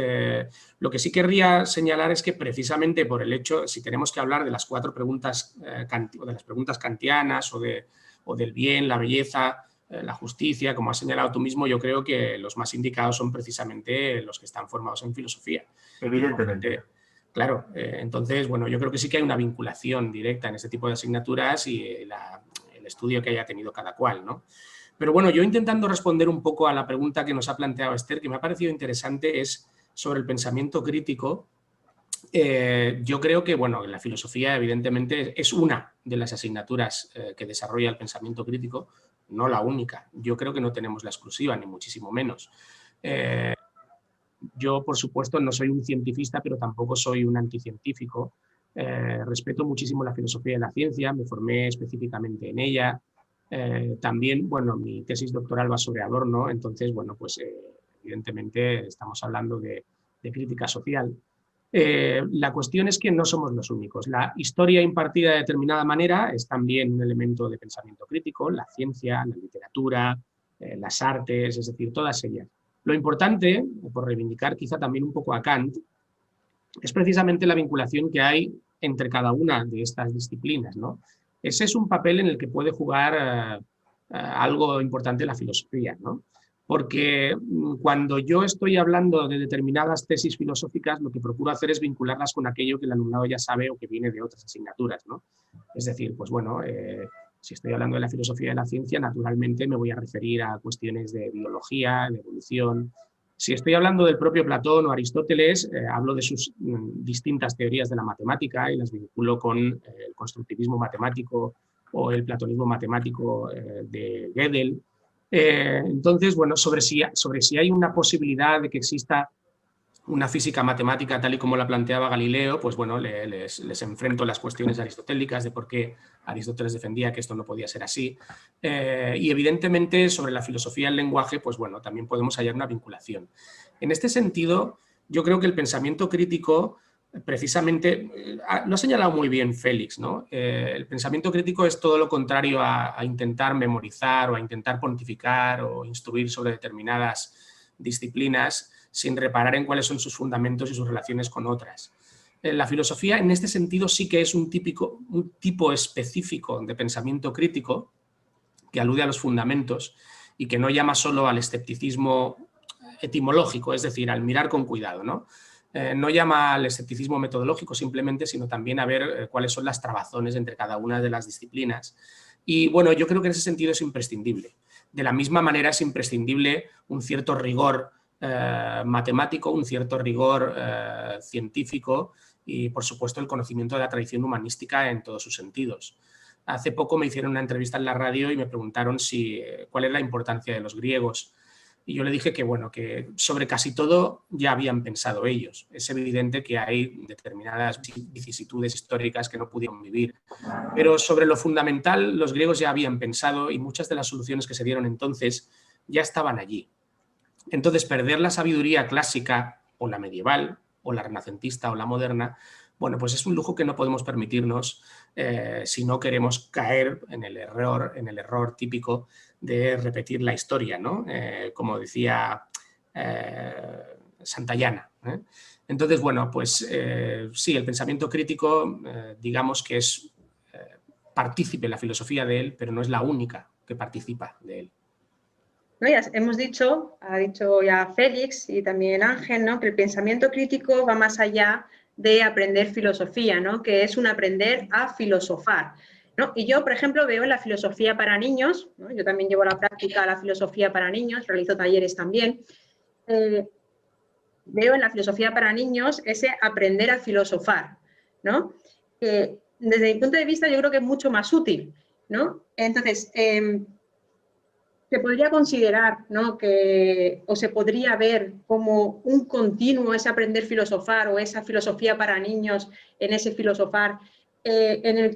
S3: lo que sí querría señalar es que precisamente por el hecho, si tenemos que hablar de las 4 preguntas, o de las preguntas kantianas o del bien, la belleza, la justicia, como has señalado tú mismo, yo creo que los más indicados son precisamente los que están formados en filosofía.
S2: Evidentemente.
S3: Claro, entonces, bueno, yo creo que sí que hay una vinculación directa en este tipo de asignaturas y el estudio que haya tenido cada cual, ¿no? Pero bueno, yo intentando responder un poco a la pregunta que nos ha planteado Esther, que me ha parecido interesante, es sobre el pensamiento crítico. Yo creo que, bueno, la filosofía evidentemente es una de las asignaturas que desarrolla el pensamiento crítico, no la única. Yo creo que no tenemos la exclusiva, ni muchísimo menos. Yo, por supuesto, no soy un científico, pero tampoco soy un anticientífico. Respeto muchísimo la filosofía de la ciencia, me formé específicamente en ella. También, bueno, mi tesis doctoral va sobre Adorno, entonces, bueno, pues evidentemente estamos hablando de crítica social. La cuestión es que no somos los únicos. La historia impartida de determinada manera es también un elemento de pensamiento crítico, la ciencia, la literatura, las artes, es decir, todas ellas. Lo importante, por reivindicar quizá también un poco a Kant, es precisamente la vinculación que hay entre cada una de estas disciplinas, ¿no? Ese es un papel en el que puede jugar algo importante la filosofía, ¿no? Porque cuando yo estoy hablando de determinadas tesis filosóficas, lo que procuro hacer es vincularlas con aquello que el alumnado ya sabe o que viene de otras asignaturas, ¿no? Es decir, pues bueno, si estoy hablando de la filosofía de la ciencia, naturalmente me voy a referir a cuestiones de biología, de evolución. Si estoy hablando del propio Platón o Aristóteles, hablo de sus distintas teorías de la matemática y las vinculo con el constructivismo matemático o el platonismo matemático de Gödel. Entonces, bueno, sobre si hay una posibilidad de que exista una física matemática tal y como la planteaba Galileo, pues bueno, les enfrento las cuestiones aristotélicas de por qué Aristóteles defendía que esto no podía ser así. Y evidentemente sobre la filosofía del lenguaje, pues bueno, también podemos hallar una vinculación. En este sentido, yo creo que el pensamiento crítico, precisamente, lo ha señalado muy bien Félix, ¿no? El pensamiento crítico es todo lo contrario a intentar memorizar o a intentar pontificar o instruir sobre determinadas disciplinas sin reparar en cuáles son sus fundamentos y sus relaciones con otras. La filosofía, en este sentido, sí que es un tipo específico de pensamiento crítico que alude a los fundamentos y que no llama solo al escepticismo etimológico, es decir, al mirar con cuidado, ¿no? No llama al escepticismo metodológico simplemente, sino también a ver cuáles son las trabazones entre cada una de las disciplinas. Y bueno, yo creo que en ese sentido es imprescindible. De la misma manera es imprescindible un cierto rigor matemático, un cierto rigor científico y, por supuesto, el conocimiento de la tradición humanística en todos sus sentidos. Hace poco me hicieron una entrevista en la radio y me preguntaron cuál es la importancia de los griegos. Y yo le dije que, bueno, que sobre casi todo ya habían pensado ellos. Es evidente que hay determinadas vicisitudes históricas que no pudieron vivir, pero sobre lo fundamental los griegos ya habían pensado y muchas de las soluciones que se dieron entonces ya estaban allí. Entonces, perder la sabiduría clásica o la medieval o la renacentista o la moderna, bueno, pues es un lujo que no podemos permitirnos si no queremos caer en el error típico de repetir la historia, ¿no? Como decía Santayana. Entonces, bueno, pues sí, el pensamiento crítico, digamos que es partícipe la filosofía de él, pero no es la única que participa de él.
S1: ¿No? Ya hemos dicho, ha dicho ya Félix y también Ángel, ¿no? Que el pensamiento crítico va más allá de aprender filosofía, ¿no? Que es un aprender a filosofar, ¿no? Y yo, por ejemplo, veo en la filosofía para niños, ¿no? Yo también llevo a la práctica la filosofía para niños, realizo talleres también, veo en la filosofía para niños ese aprender a filosofar, ¿no? Desde mi punto de vista yo creo que es mucho más útil, ¿no? Entonces, se podría considerar, ¿no? O se podría ver como un continuo ese aprender filosofar o esa filosofía para niños en ese filosofar, en el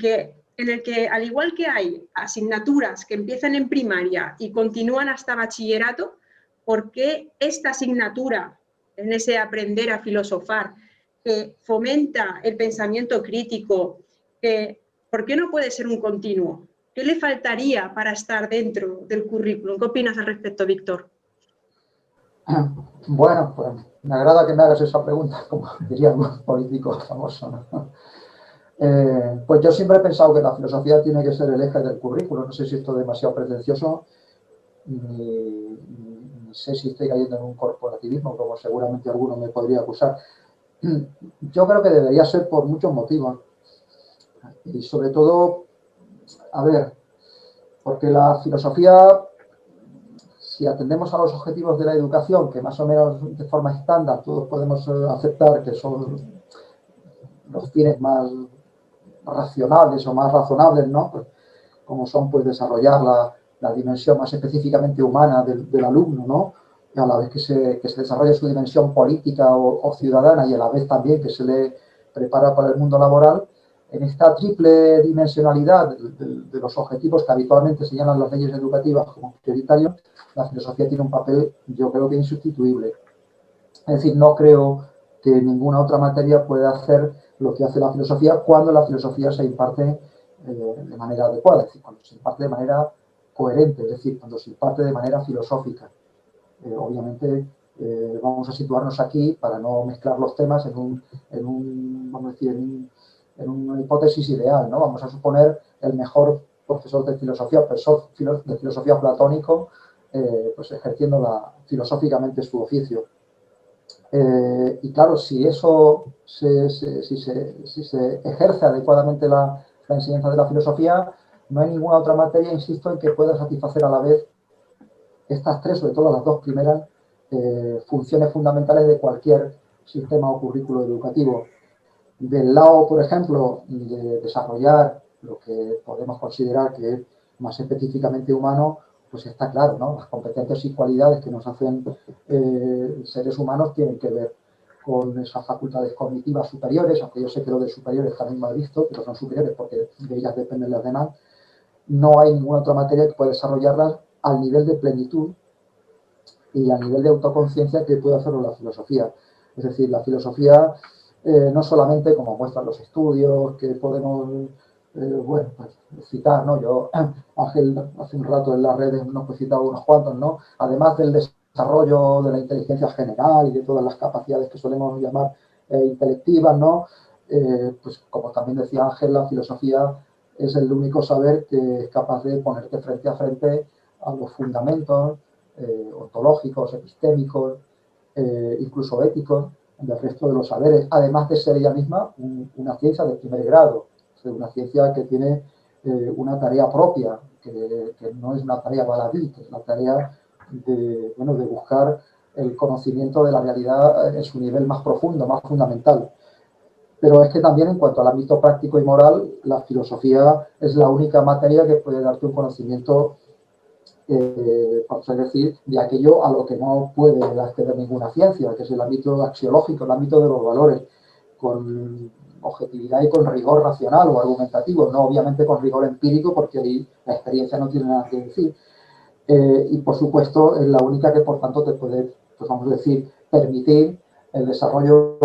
S1: que al igual que hay asignaturas que empiezan en primaria y continúan hasta bachillerato, ¿por qué esta asignatura en ese aprender a filosofar que fomenta el pensamiento crítico, ¿por qué no puede ser un continuo? ¿Qué le faltaría para estar dentro del currículum? ¿Qué opinas al respecto, Víctor?
S4: Bueno, pues me agrada que me hagas esa pregunta, como diría un político famoso, ¿no? Pues yo siempre he pensado que la filosofía tiene que ser el eje del currículum. No sé si esto es demasiado pretencioso, ni sé si estoy cayendo en un corporativismo, como seguramente alguno me podría acusar. Yo creo que debería ser por muchos motivos. Y sobre todo, a ver, porque la filosofía, si atendemos a los objetivos de la educación, que más o menos de forma estándar todos podemos aceptar que son los fines más racionales o más razonables, ¿no? Pues, como son, pues, desarrollar la dimensión más específicamente humana del alumno, ¿no? Y a la vez que se desarrolle su dimensión política o ciudadana y a la vez también que se le prepara para el mundo laboral, en esta triple dimensionalidad de los objetivos que habitualmente señalan las leyes educativas como prioritarios, la filosofía tiene un papel, yo creo que insustituible. Es decir, no creo que ninguna otra materia pueda hacer lo que hace la filosofía cuando la filosofía se imparte de manera adecuada, es decir, cuando se imparte de manera coherente, es decir, cuando se imparte de manera filosófica. Obviamente vamos a situarnos aquí para no mezclar los temas vamos a decir, en una hipótesis ideal, ¿no? Vamos a suponer el mejor profesor de filosofía platónico, pues ejerciendo filosóficamente su oficio. Y claro, si eso si se ejerce adecuadamente la enseñanza de la filosofía, no hay ninguna otra materia, insisto, en que pueda satisfacer a la vez estas tres, sobre todo las dos primeras, funciones fundamentales de cualquier sistema o currículo educativo. Del lado, por ejemplo, de desarrollar lo que podemos considerar que es más específicamente humano, pues está claro, ¿no? Las competencias y cualidades que nos hacen seres humanos tienen que ver con esas facultades cognitivas superiores, aunque yo sé que lo de superiores también mal visto, pero son superiores porque de ellas dependen las demás. No hay ninguna otra materia que pueda desarrollarlas al nivel de plenitud y al nivel de autoconciencia que puede hacerlo la filosofía. Es decir, la filosofía no solamente, como muestran los estudios que podemos bueno, pues, citar, ¿no? Yo, Ángel, hace un rato en las redes nos citaba unos cuantos, ¿no? Además del desarrollo de la inteligencia general y de todas las capacidades que solemos llamar intelectivas, ¿no? Pues como también decía Ángel, la filosofía es el único saber que es capaz de ponerte frente a frente a los fundamentos ontológicos, epistémicos, incluso éticos, del resto de los saberes, además de ser ella misma una ciencia de primer grado, o sea, una ciencia que tiene una tarea propia, que no es una tarea baladí, que es la tarea de buscar el conocimiento de la realidad en su nivel más profundo, más fundamental. Pero es que también en cuanto al ámbito práctico y moral, la filosofía es la única materia que puede darte un conocimiento es decir, de aquello a lo que no puede acceder ninguna ciencia, que es el ámbito axiológico, el ámbito de los valores, con objetividad y con rigor racional o argumentativo, no obviamente con rigor empírico, porque ahí la experiencia no tiene nada que decir. Y por supuesto es la única que por tanto te puede, pues vamos a decir, permitir el desarrollo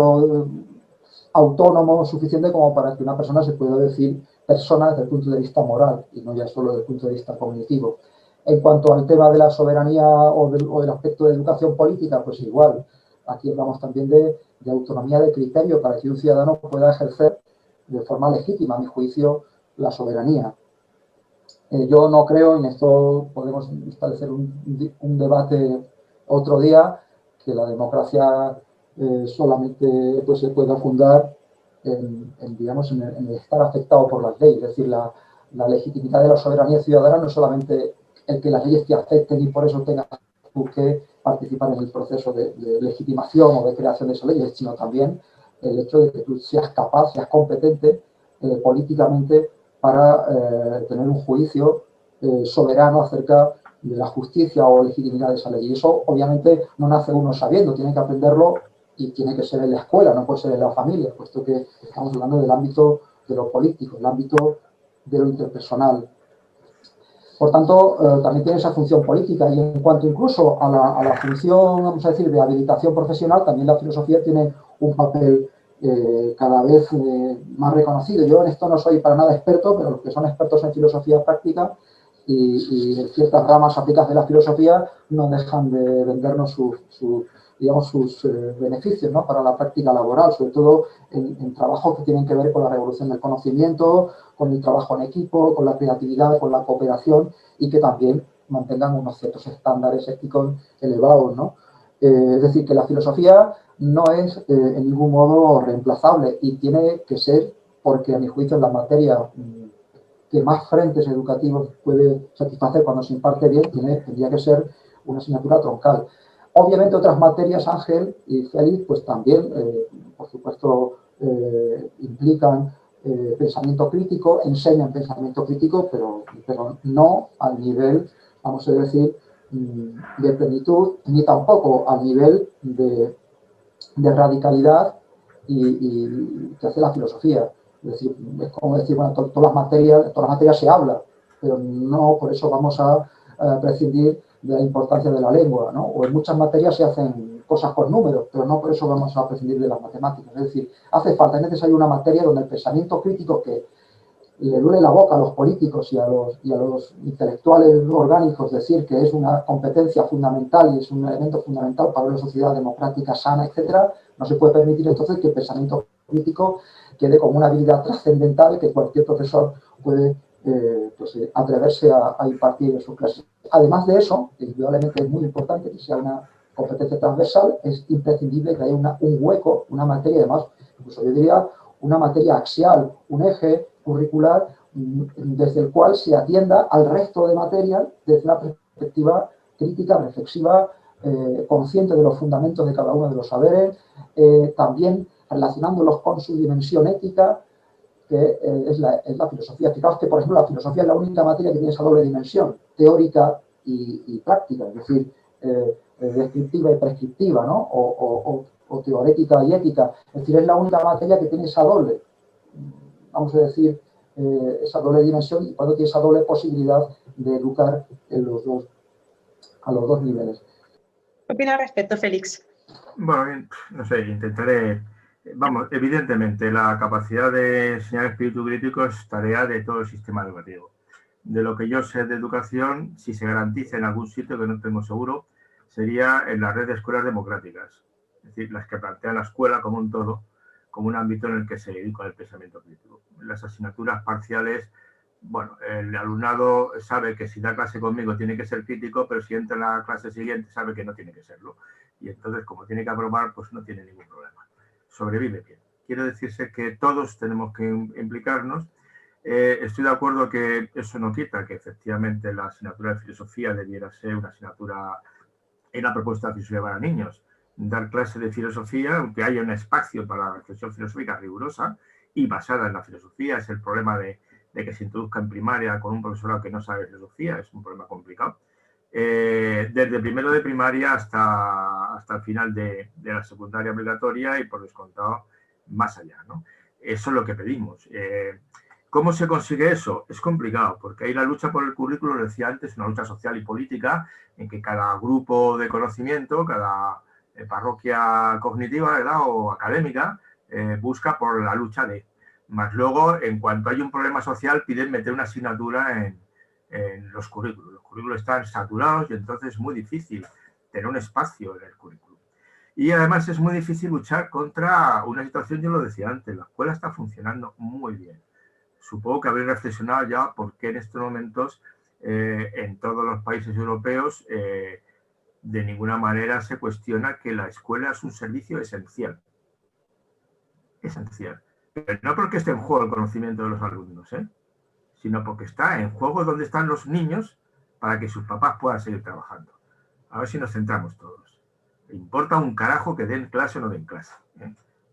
S4: autónomo suficiente como para que una persona se pueda decir persona desde el punto de vista moral y no ya solo desde el punto de vista cognitivo. En cuanto al tema de la soberanía o del aspecto de educación política, pues igual. Aquí hablamos también de autonomía de criterio para que un ciudadano pueda ejercer de forma legítima, a mi juicio, la soberanía. Yo no creo, y en esto podemos establecer un debate otro día, que la democracia solamente pues, se pueda fundar digamos, en el estar afectado por las leyes. Es decir, la legitimidad de la soberanía ciudadana no es solamente el que las leyes te afecten y por eso tengas tú que participar en el proceso de legitimación o de creación de esas leyes, sino también el hecho de que tú seas capaz, seas competente políticamente para tener un juicio soberano acerca de la justicia o legitimidad de esa ley. Y eso obviamente no nace uno sabiendo, tiene que aprenderlo y tiene que ser en la escuela, no puede ser en la familia, puesto que estamos hablando del ámbito de lo político, el ámbito de lo interpersonal. Por tanto, también tiene esa función política y en cuanto incluso a la función, vamos a decir, de habilitación profesional, también la filosofía tiene un papel cada vez más reconocido. Yo en esto no soy para nada experto, pero los que son expertos en filosofía práctica y en ciertas ramas aplicadas de la filosofía no dejan de vendernos sus beneficios, ¿no?, para la práctica laboral, sobre todo en trabajos que tienen que ver con la revolución del conocimiento, con el trabajo en equipo, con la creatividad, con la cooperación y que también mantengan unos ciertos estándares éticos elevados, ¿no? Es decir, que la filosofía no es en ningún modo reemplazable y tiene que ser, porque a mi juicio es la materia que más frentes educativos puede satisfacer cuando se imparte bien, tendría que ser una asignatura troncal. Obviamente otras materias, Ángel y Félix, pues también, por supuesto, implican pensamiento crítico, enseñan pensamiento crítico, pero no al nivel, vamos a decir, de plenitud, ni tampoco al nivel de radicalidad y que hace la filosofía. Es decir, es como decir, bueno, todas las materias se habla, pero no por eso vamos a prescindir de la importancia de la lengua, ¿no? O en muchas materias se hacen cosas con números, pero no por eso vamos a prescindir de las matemáticas. Es decir, hace falta, es necesaria una materia donde el pensamiento crítico, que le duele la boca a los políticos y a los intelectuales orgánicos decir que es una competencia fundamental y es un elemento fundamental para una sociedad democrática sana, etcétera, no se puede permitir entonces que el pensamiento crítico quede como una habilidad trascendental que cualquier profesor puede atreverse a impartir en sus clases. Además de eso, que indudablemente es muy importante que sea una competencia transversal, es imprescindible que haya un hueco, una materia, además, incluso yo diría una materia axial, un eje curricular desde el cual se atienda al resto de materias desde una perspectiva crítica, reflexiva, consciente de los fundamentos de cada uno de los saberes, también relacionándolos con su dimensión ética, que es la filosofía. Fijaos que, por ejemplo, la filosofía es la única materia que tiene esa doble dimensión, teórica y práctica, es decir, descriptiva y prescriptiva, ¿no? O teorética y ética. Es decir, es la única materia que tiene esa doble, vamos a decir, esa doble dimensión y cuando tiene esa doble posibilidad de educar a los dos niveles.
S1: ¿Qué opinas al respecto, Félix?
S2: Bueno, no sé, intentaré. Vamos, evidentemente, la capacidad de enseñar espíritu crítico es tarea de todo el sistema educativo. De lo que yo sé de educación, si se garantiza en algún sitio, que no tengo seguro, sería en la red de escuelas democráticas. Es decir, las que plantean la escuela como un todo, como un ámbito en el que se educa el pensamiento crítico. Las asignaturas parciales, bueno, el alumnado sabe que si da clase conmigo tiene que ser crítico, pero si entra en la clase siguiente sabe que no tiene que serlo. Y entonces, como tiene que aprobar, pues no tiene ningún problema. Sobrevive bien. Quiere decirse que todos tenemos que implicarnos. Estoy de acuerdo que eso no quita que efectivamente la asignatura de filosofía debiera ser una asignatura en la propuesta de filosofía para niños. Dar clase de filosofía, aunque haya un espacio para la reflexión filosófica rigurosa y basada en la filosofía. Es el problema de que se introduzca en primaria con un profesorado que no sabe filosofía, es un problema complicado. desde primero de primaria hasta el final de la secundaria obligatoria y por descontado más allá, ¿no? Eso es lo que pedimos. ¿Cómo se consigue eso? Es complicado, porque ahí la lucha por el currículo, lo decía antes, es una lucha social y política en que cada grupo de conocimiento, cada parroquia cognitiva, ¿verdad?, o académica, busca por la lucha de. Más luego, en cuanto hay un problema social, piden meter una asignatura en los currículos. Los currículos están saturados y entonces es muy difícil tener un espacio en el currículo. Y además es muy difícil luchar contra una situación, yo lo decía antes, la escuela está funcionando muy bien. Supongo que habréis reflexionado ya por qué en estos momentos en todos los países europeos de ninguna manera se cuestiona que la escuela es un servicio esencial. Esencial. Pero no porque esté en juego el conocimiento de los alumnos, sino porque está en juego donde están los niños para que sus papás puedan seguir trabajando. A ver si nos centramos todos. Importa un carajo que den clase o no den clase.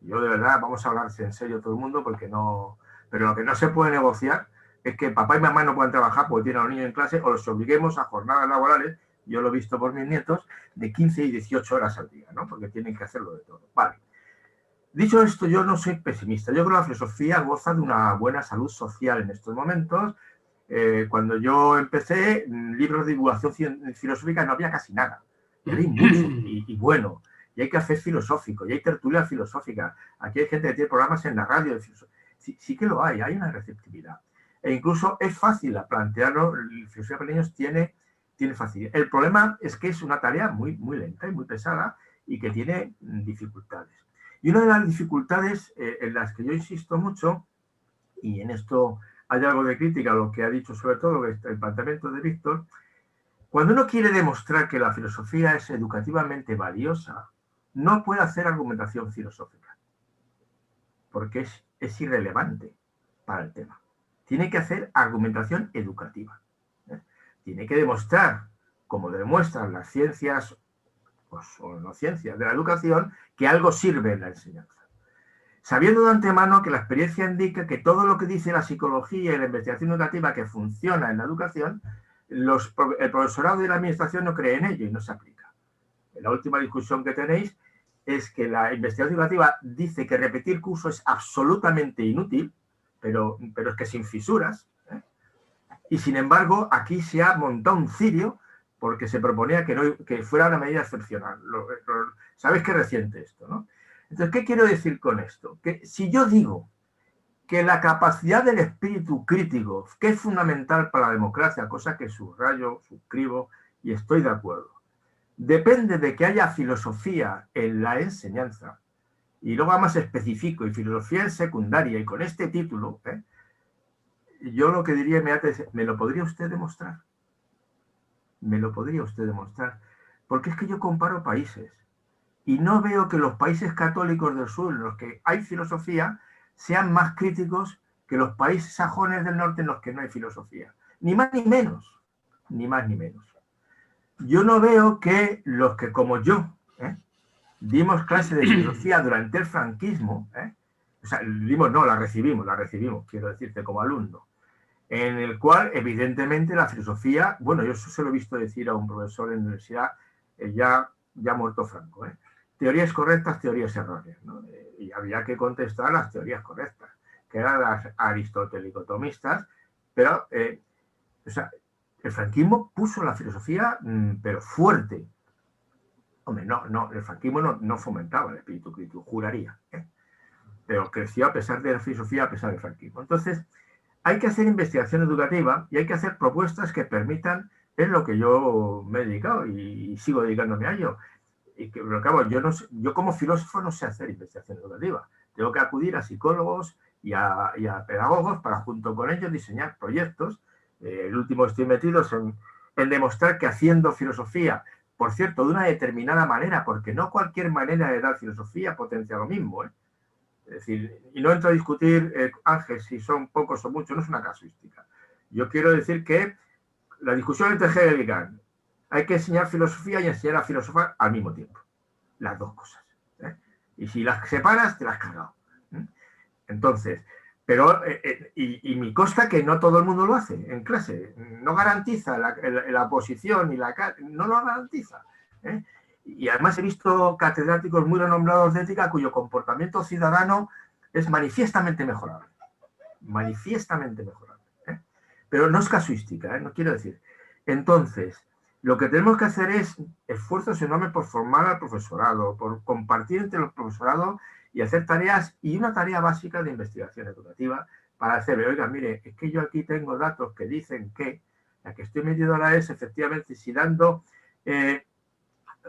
S2: Yo de verdad, vamos a hablarse en serio todo el mundo porque no... Pero lo que no se puede negociar es que papá y mamá no puedan trabajar porque tienen a los niños en clase o los obliguemos a jornadas laborales, yo lo he visto por mis nietos, de 15 y 18 horas al día, ¿no? Porque tienen que hacerlo de todo. Vale. Dicho esto, yo no soy pesimista. Yo creo que la filosofía goza de una buena salud social en estos momentos. Cuando yo empecé, libros de divulgación filosófica no había casi nada. Y hay mucho y bueno. Y hay café filosófico, y hay tertulia filosófica. Aquí hay gente que tiene programas en la radio de filosofía. Sí que lo hay una receptividad. E incluso es fácil plantearlo, la filosofía para niños tiene facilidad. El problema es que es una tarea muy, muy lenta y muy pesada y que tiene dificultades. Y una de las dificultades en las que yo insisto mucho, y en esto hay algo de crítica a lo que ha dicho sobre todo el planteamiento de Víctor, cuando uno quiere demostrar que la filosofía es educativamente valiosa, no puede hacer argumentación filosófica, porque es irrelevante para el tema. Tiene que hacer argumentación educativa. Tiene que demostrar, como demuestran las ciencias pues, o no ciencias de la educación, que algo sirve en la enseñanza. Sabiendo de antemano que la experiencia indica que todo lo que dice la psicología y la investigación educativa que funciona en la educación, el profesorado y la administración no creen en ello y no se aplica. En la última discusión que tenéis es que la investigación educativa dice que repetir curso es absolutamente inútil, pero es que sin fisuras, y sin embargo aquí se ha montado un cirio porque se proponía que fuera una medida excepcional. Sabéis que es reciente esto, ¿no? Entonces, ¿qué quiero decir con esto? Que si yo digo que la capacidad del espíritu crítico, que es fundamental para la democracia, cosa que subrayo, suscribo y estoy de acuerdo, depende de que haya filosofía en la enseñanza, y luego además especifico, y filosofía en secundaria, y con este título, yo lo que diría inmediatamente es, ¿me lo podría usted demostrar? ¿Me lo podría usted demostrar? Porque es que yo comparo países, y no veo que los países católicos del sur, en los que hay filosofía, sean más críticos que los países sajones del norte en los que no hay filosofía. Ni más ni menos. Ni más ni menos. Yo no veo que los que, como yo, dimos clase de filosofía durante el franquismo, o sea, la recibimos, quiero decirte, como alumno, en el cual, evidentemente, la filosofía, bueno, yo eso se lo he visto decir a un profesor en la universidad, ya muerto Franco, teorías correctas, teorías erróneas, ¿no? Y había que contestar las teorías correctas, que eran las aristotelicotomistas, pero, o sea, el franquismo puso la filosofía, pero fuerte. Hombre, no, el franquismo no fomentaba el espíritu crítico, juraría, pero creció a pesar de la filosofía, a pesar del franquismo. Entonces, hay que hacer investigación educativa y hay que hacer propuestas que permitan, es lo que yo me he dedicado y sigo dedicándome a ello. Pero claro, yo como filósofo no sé hacer investigación educativa. Tengo que acudir a psicólogos y a pedagogos para junto con ellos diseñar proyectos. El último estoy metido en demostrar que haciendo filosofía, por cierto, de una determinada manera, porque no cualquier manera de dar filosofía potencia lo mismo, Es decir, y no entro a discutir, Ángel, si son pocos o muchos, no es una casuística. Yo quiero decir que la discusión entre Hegel y Kant, hay que enseñar filosofía y enseñar a filosofar al mismo tiempo. Las dos cosas. Y si las separas, te las has cargado. Entonces, Pero, y me consta que no todo el mundo lo hace en clase. No garantiza la posición y no lo garantiza. Y además he visto catedráticos muy renombrados de ética cuyo comportamiento ciudadano es manifiestamente mejorable. Manifiestamente mejorable. Pero no es casuística, no quiero decir. Entonces, lo que tenemos que hacer es esfuerzos enormes por formar al profesorado, por compartir entre los profesorados y hacer tareas, y una tarea básica de investigación educativa para hacerle, oiga, mire, es que yo aquí tengo datos que dicen que la que estoy metido ahora es efectivamente si dando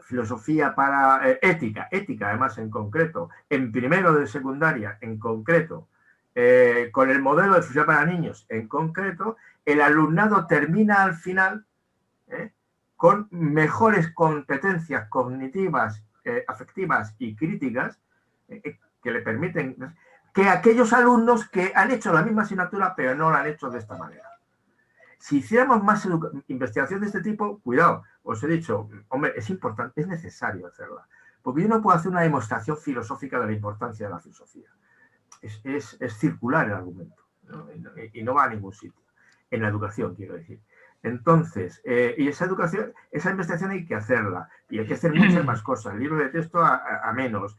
S2: filosofía para ética además en concreto, en primero de secundaria en concreto, con el modelo de filosofía para niños en concreto, el alumnado termina al final con mejores competencias cognitivas, afectivas y críticas que le permiten que aquellos alumnos que han hecho la misma asignatura pero no la han hecho de esta manera. Si hiciéramos más investigación de este tipo, cuidado, os he dicho, hombre, es importante, es necesario hacerla, porque yo no puedo hacer una demostración filosófica de la importancia de la filosofía. Es circular el argumento, ¿no? Y no va a ningún sitio, en la educación quiero decir. Entonces, y esa investigación hay que hacerla, y hay que hacer muchas más cosas, libros de texto a menos,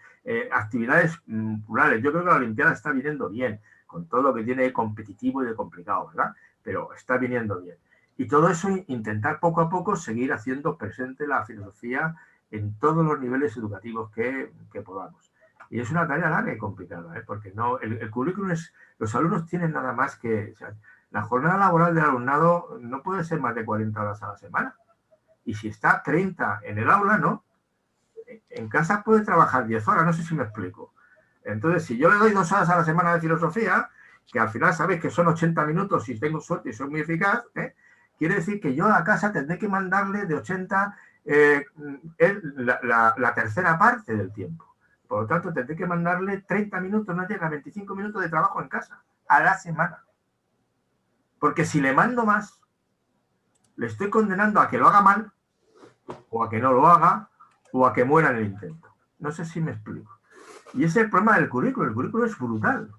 S2: actividades plurales. Yo creo que la Olimpiada está viniendo bien, con todo lo que tiene de competitivo y de complicado, ¿verdad? Pero está viniendo bien. Y todo eso, intentar poco a poco seguir haciendo presente la filosofía en todos los niveles educativos que podamos. Y es una tarea larga y complicada, porque no, el currículum es, los alumnos tienen nada más que, o sea, la jornada laboral del alumnado no puede ser más de 40 horas a la semana. Y si está 30 en el aula, ¿no? En casa puede trabajar 10 horas, no sé si me explico. Entonces, si yo le doy 2 horas a la semana de filosofía, que al final sabéis que son 80 minutos si tengo suerte y soy muy eficaz, quiere decir que yo a casa tendré que mandarle de 80 la tercera parte del tiempo. Por lo tanto, tendré que mandarle 30 minutos, no llega a 25 minutos de trabajo en casa, a la semana. Porque si le mando más, le estoy condenando a que lo haga mal, o a que no lo haga, o a que muera en el intento. No sé si me explico. Y ese es el problema del currículum. El currículum es brutal.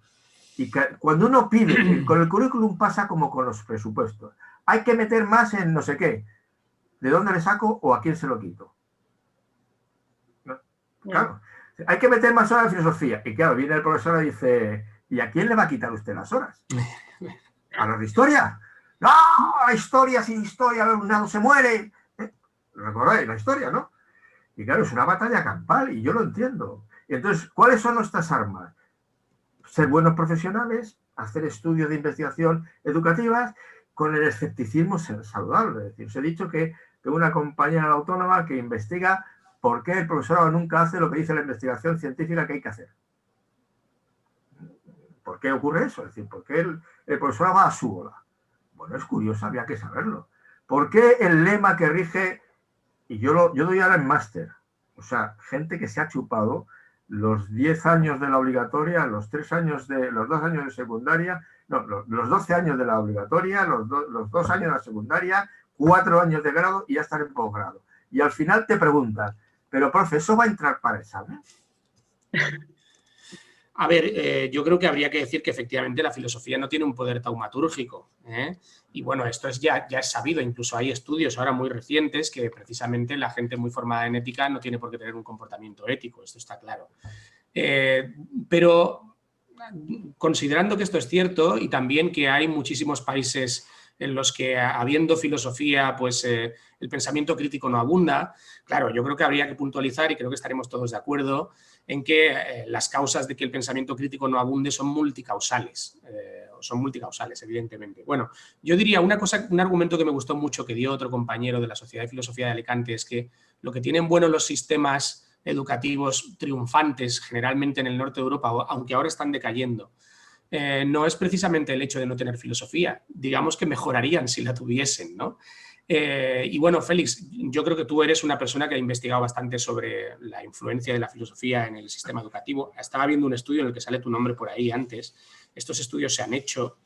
S2: Y cuando uno pide, con el currículum pasa como con los presupuestos. Hay que meter más en no sé qué. ¿De dónde le saco o a quién se lo quito? ¿No? Claro. Hay que meter más horas de filosofía. Y claro, viene el profesor y dice, ¿y a quién le va a quitar usted las horas? ¿A los de historia? ¡No! La historia, sin historia, el alumnado se muere. ¿Recordáis la historia, no? Y claro, es una batalla campal y yo lo entiendo. Y entonces, ¿cuáles son nuestras armas? Ser buenos profesionales, hacer estudios de investigación educativas con el escepticismo saludable. Es decir, os he dicho que tengo una compañera autónoma que investiga por qué el profesorado nunca hace lo que dice la investigación científica que hay que hacer. ¿Por qué ocurre eso? Es decir, ¿por qué el profesorado va a su bola? Bueno, es curioso, había que saberlo. ¿Por qué el lema que rige, y yo doy ahora en máster, o sea, gente que se ha chupado los 10 años de la obligatoria, los 2 años de secundaria, no, los 12 años de la obligatoria, los 2 años de la secundaria, 4 años de grado y ya estar en posgrado. Y al final te preguntan, pero profe, ¿eso va a entrar para examen?
S3: A ver, yo creo que habría que decir que efectivamente la filosofía no tiene un poder taumatúrgico, ¿eh? Y bueno, esto ya es sabido, incluso hay estudios ahora muy recientes que precisamente la gente muy formada en ética no tiene por qué tener un comportamiento ético, esto está claro. Pero considerando que esto es cierto y también que hay muchísimos países en los que habiendo filosofía, pues el pensamiento crítico no abunda, claro, yo creo que habría que puntualizar y creo que estaremos todos de acuerdo en que las causas de que el pensamiento crítico no abunde son multicausales, evidentemente. Bueno, yo diría un argumento que me gustó mucho que dio otro compañero de la Sociedad de Filosofía de Alicante es que lo que tienen bueno los sistemas educativos triunfantes generalmente en el norte de Europa, aunque ahora están decayendo, no es precisamente el hecho de no tener filosofía, digamos que mejorarían si la tuviesen, ¿no? Y bueno, Félix, yo creo que tú eres una persona que ha investigado bastante sobre la influencia de la filosofía en el sistema educativo. Estaba viendo un estudio en el que sale tu nombre por ahí antes. Estos estudios se han hecho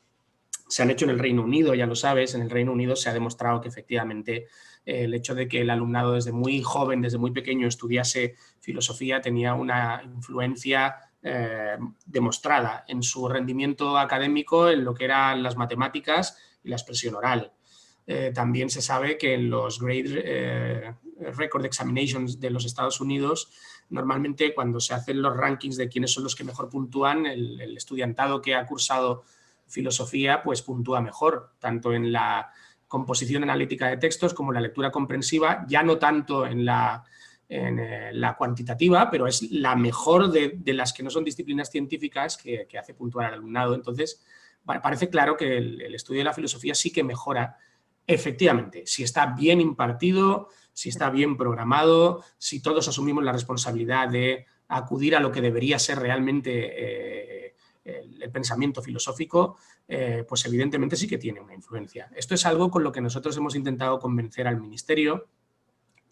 S3: en el Reino Unido, ya lo sabes. En el Reino Unido se ha demostrado que efectivamente el hecho de que el alumnado desde muy joven, desde muy pequeño estudiase filosofía tenía una influencia demostrada en su rendimiento académico en lo que eran las matemáticas y la expresión oral. También se sabe que en los Grade Record Examinations de los Estados Unidos, normalmente cuando se hacen los rankings de quiénes son los que mejor puntúan, el estudiantado que ha cursado filosofía pues puntúa mejor, tanto en la composición analítica de textos como en la lectura comprensiva, ya no tanto en la cuantitativa, pero es la mejor de las que no son disciplinas científicas que hace puntuar al alumnado. Entonces, parece claro que el estudio de la filosofía sí que mejora, efectivamente, si está bien impartido, si está bien programado, si todos asumimos la responsabilidad de acudir a lo que debería ser realmente el pensamiento filosófico, pues evidentemente sí que tiene una influencia. Esto es algo con lo que nosotros hemos intentado convencer al Ministerio,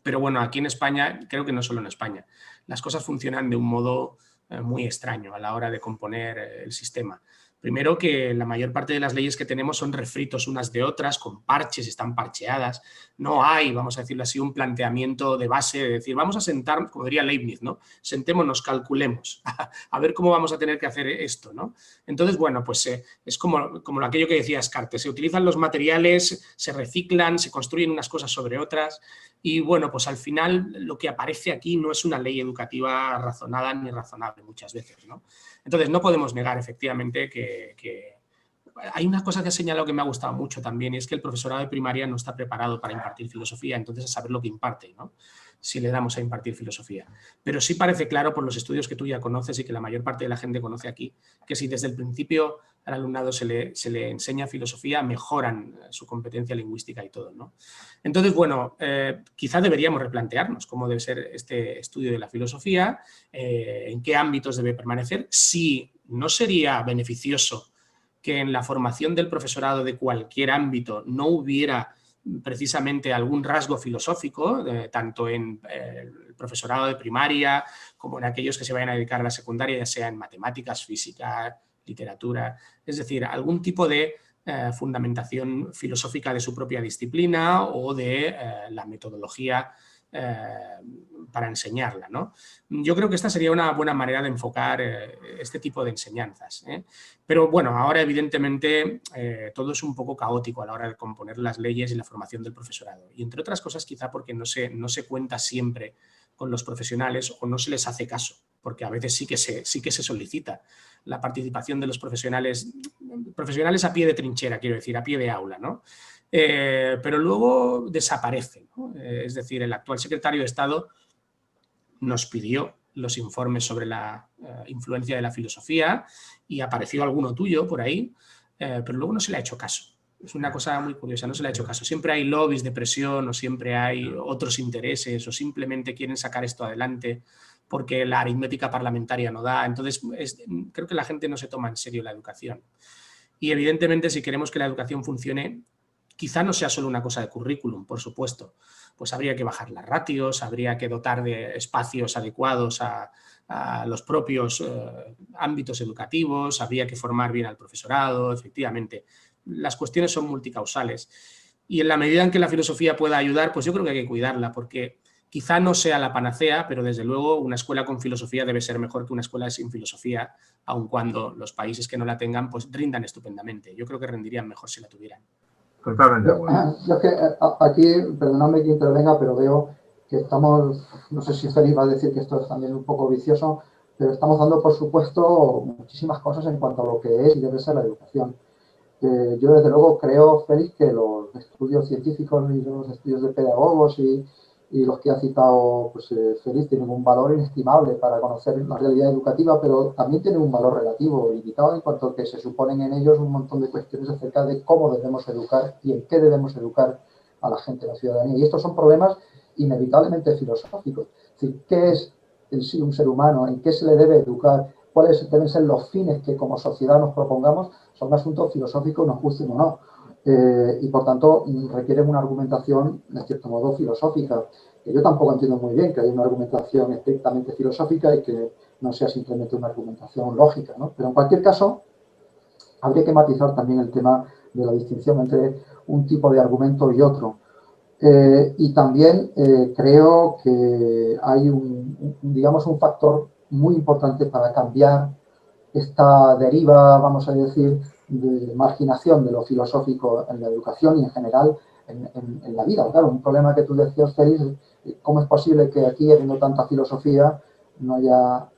S3: pero bueno, aquí en España, creo que no solo en España, las cosas funcionan de un modo muy extraño a la hora de componer el sistema. Primero, que la mayor parte de las leyes que tenemos son refritos unas de otras, con parches, están parcheadas. No hay, vamos a decirlo así, un planteamiento de base de decir, vamos a sentar, como diría Leibniz, ¿no? Sentémonos, calculemos, a ver cómo vamos a tener que hacer esto, ¿no? Entonces, bueno, pues es como aquello que decía Descartes, se utilizan los materiales, se reciclan, se construyen unas cosas sobre otras y, bueno, pues al final lo que aparece aquí no es una ley educativa razonada ni razonable muchas veces, ¿no? Entonces, no podemos negar efectivamente que hay una cosa que ha señalado que me ha gustado mucho también, y es que el profesorado de primaria no está preparado para impartir filosofía, entonces a saber lo que imparte, ¿no? Si le damos a impartir filosofía. Pero sí parece claro por los estudios que tú ya conoces y que la mayor parte de la gente conoce aquí, que si desde el principio al alumnado se le enseña filosofía, mejoran su competencia lingüística y todo, ¿no? Entonces, bueno, quizá deberíamos replantearnos cómo debe ser este estudio de la filosofía, en qué ámbitos debe permanecer, si no sería beneficioso que en la formación del profesorado de cualquier ámbito no hubiera precisamente algún rasgo filosófico, tanto en el profesorado de primaria como en aquellos que se vayan a dedicar a la secundaria, ya sea en matemáticas, física, literatura, es decir, algún tipo de fundamentación filosófica de su propia disciplina o de la metodología para enseñarla, ¿no? Yo creo que esta sería una buena manera de enfocar este tipo de enseñanzas, ¿eh? Pero bueno, ahora evidentemente todo es un poco caótico a la hora de componer las leyes y la formación del profesorado. Y entre otras cosas quizá porque no se cuenta siempre con los profesionales o no se les hace caso, porque a veces sí que se solicita la participación de los profesionales a pie de trinchera, quiero decir, a pie de aula, ¿no? Pero luego desaparece, ¿no? Es decir, el actual secretario de Estado nos pidió los informes sobre la influencia de la filosofía y apareció alguno tuyo por ahí, pero luego no se le ha hecho caso. Es una cosa muy curiosa, no se le ha hecho caso. Siempre hay lobbies de presión o siempre hay otros intereses o simplemente quieren sacar esto adelante porque la aritmética parlamentaria no da. Entonces, creo que la gente no se toma en serio la educación. Y evidentemente, si queremos que la educación funcione, quizá no sea solo una cosa de currículum, por supuesto. Pues habría que bajar las ratios, habría que dotar de espacios adecuados a los propios ámbitos educativos, habría que formar bien al profesorado, efectivamente. Las cuestiones son multicausales. Y en la medida en que la filosofía pueda ayudar, pues yo creo que hay que cuidarla, porque quizá no sea la panacea, pero desde luego una escuela con filosofía debe ser mejor que una escuela sin filosofía, aun cuando los países que no la tengan pues rindan estupendamente. Yo creo que rendirían mejor si la tuvieran.
S2: Totalmente de acuerdo.
S4: Yo es que aquí, perdonadme que intervenga, pero veo que estamos, no sé si Félix va a decir que esto es también un poco vicioso, pero estamos dando por supuesto muchísimas cosas en cuanto a lo que es y debe ser la educación. Yo desde luego creo, Félix, que los estudios científicos y los estudios de pedagogos y los que ha citado pues, Félix tienen un valor inestimable para conocer la realidad educativa, pero también tienen un valor relativo limitado en cuanto a que se suponen en ellos un montón de cuestiones acerca de cómo debemos educar y en qué debemos educar a la gente, a la ciudadanía. Y estos son problemas inevitablemente filosóficos. Es decir, ¿qué es en sí un ser humano? ¿En qué se le debe educar? ¿Cuáles deben ser los fines que como sociedad nos propongamos? Son asuntos filosóficos, nos gusten o no. Y por tanto requieren una argumentación, de cierto modo, filosófica, que yo tampoco entiendo muy bien que haya una argumentación estrictamente filosófica y que no sea simplemente una argumentación lógica, ¿no? Pero en cualquier caso, habría que matizar también el tema de la distinción entre un tipo de argumento y otro. Y también creo que hay digamos, un factor muy importantes para cambiar esta deriva, vamos a decir, de marginación de lo filosófico en la educación y en general en la vida. Claro, un problema que tú decías, Félix, ¿cómo es posible que aquí, habiendo tanta filosofía, no haya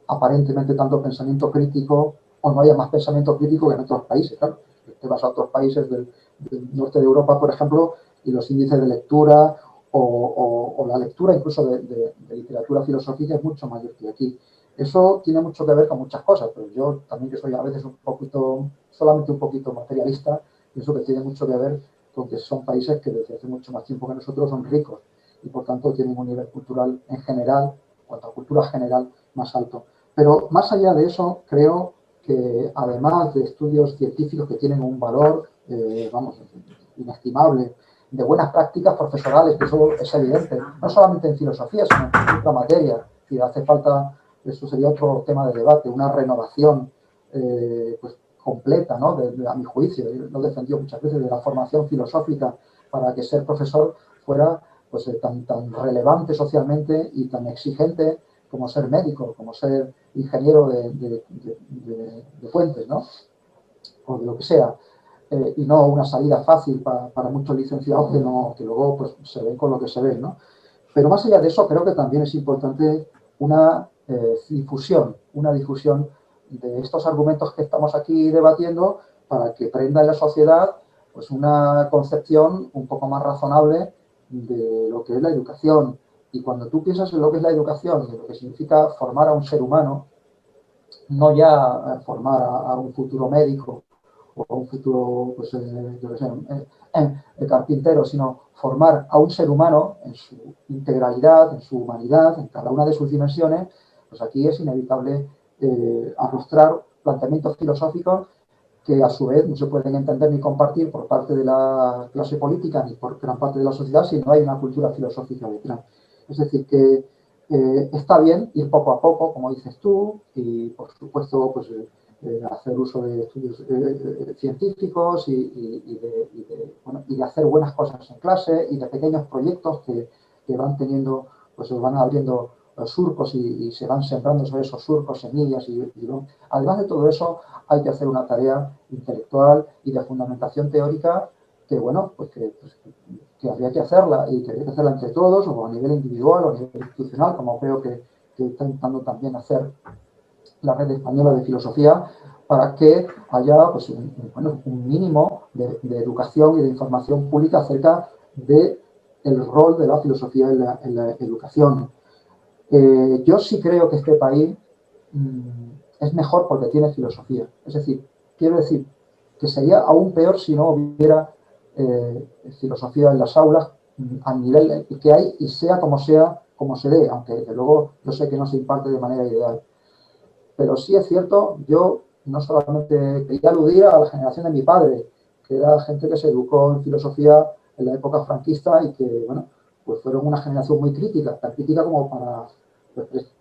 S4: aparentemente tanto pensamiento crítico o no haya más pensamiento crítico que en otros países? Claro, te vas a otros países del norte de Europa, por ejemplo, y los índices de lectura o la lectura incluso de literatura filosófica es mucho mayor que aquí. Eso tiene mucho que ver con muchas cosas, pero yo también, que soy a veces solamente un poquito materialista, pienso que tiene mucho que ver con que son países que desde hace mucho más tiempo que nosotros son ricos y por tanto tienen un nivel cultural en general, en cuanto a cultura general, más alto. Pero más allá de eso, creo que además de estudios científicos que tienen un valor, inestimable, de buenas prácticas profesorales, que eso es evidente, no solamente en filosofía, sino en otra materia. Si hace falta, eso sería otro tema de debate, una renovación pues, completa, ¿no? A mi juicio, yo lo he defendido muchas veces, de la formación filosófica para que ser profesor fuera pues, tan relevante socialmente y tan exigente como ser médico, como ser ingeniero de fuentes, ¿no? O de lo que sea. Y no una salida fácil para muchos licenciados que luego pues, se ven con lo que se ven, ¿no? Pero más allá de eso, creo que también es importante una difusión de estos argumentos que estamos aquí debatiendo para que prenda en la sociedad pues, una concepción un poco más razonable de lo que es la educación. Y cuando tú piensas en lo que es la educación y en lo que significa formar a un ser humano, no ya formar a un futuro médico o un futuro, pues, yo qué sé, carpintero, sino formar a un ser humano en su integralidad, en su humanidad, en cada una de sus dimensiones, pues aquí es inevitable arrostrar planteamientos filosóficos que a su vez no se pueden entender ni compartir por parte de la clase política ni por gran parte de la sociedad si no hay una cultura filosófica detrás. Es decir, que está bien ir poco a poco, como dices tú, y por supuesto pues, hacer uso de estudios científicos y de hacer buenas cosas en clase y de pequeños proyectos que van teniendo, pues van abriendo surcos y se van sembrando sobre esos surcos semillas. Además de todo eso, hay que hacer una tarea intelectual y de fundamentación teórica que, bueno, pues que habría que hacerla y que habría que hacerla entre todos o a nivel individual o a nivel institucional, como creo que está intentando también hacer la Red Española de Filosofía, para que haya pues, un mínimo de educación y de información pública acerca del rol de la filosofía en la educación. Yo sí creo que este país es mejor porque tiene filosofía. Es decir, quiero decir que sería aún peor si no hubiera filosofía en las aulas al nivel que hay y sea, como se dé, aunque desde luego yo sé que no se imparte de manera ideal. Pero sí es cierto, yo no solamente quería aludir a la generación de mi padre, que era gente que se educó en filosofía en la época franquista y que, bueno, pues fueron una generación muy crítica, tan crítica como para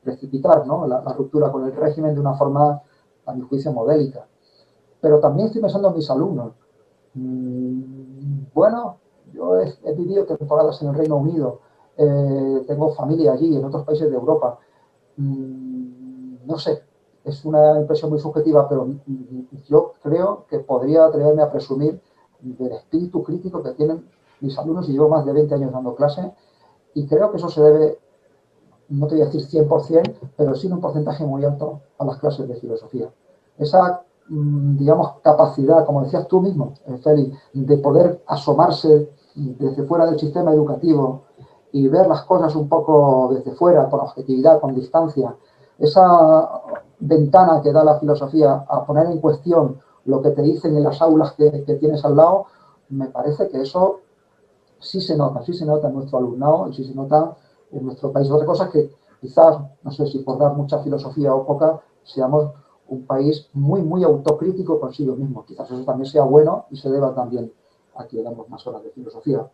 S4: precipitar, ¿no? la ruptura con el régimen de una forma, a mi juicio, modélica. Pero también estoy pensando en mis alumnos. Bueno, yo he vivido temporadas en el Reino Unido, tengo familia allí, en otros países de Europa. No sé, es una impresión muy subjetiva, pero yo creo que podría atreverme a presumir del espíritu crítico que tienen mis alumnos, y llevo más de 20 años dando clase, y creo que eso se debe, no te voy a decir 100%, pero sí en un porcentaje muy alto a las clases de filosofía. Esa, digamos, capacidad, como decías tú mismo, Félix, de poder asomarse desde fuera del sistema educativo y ver las cosas un poco desde fuera, con objetividad, con distancia, esa ventana que da la filosofía a poner en cuestión lo que te dicen en las aulas que tienes al lado, me parece que eso sí se nota en nuestro alumnado y sí se nota en nuestro país. Otra cosa es que quizás, no sé si por dar mucha filosofía o poca, seamos un país muy, muy autocrítico consigo mismo. Quizás eso también sea bueno y se deba también a que damos más horas de filosofía.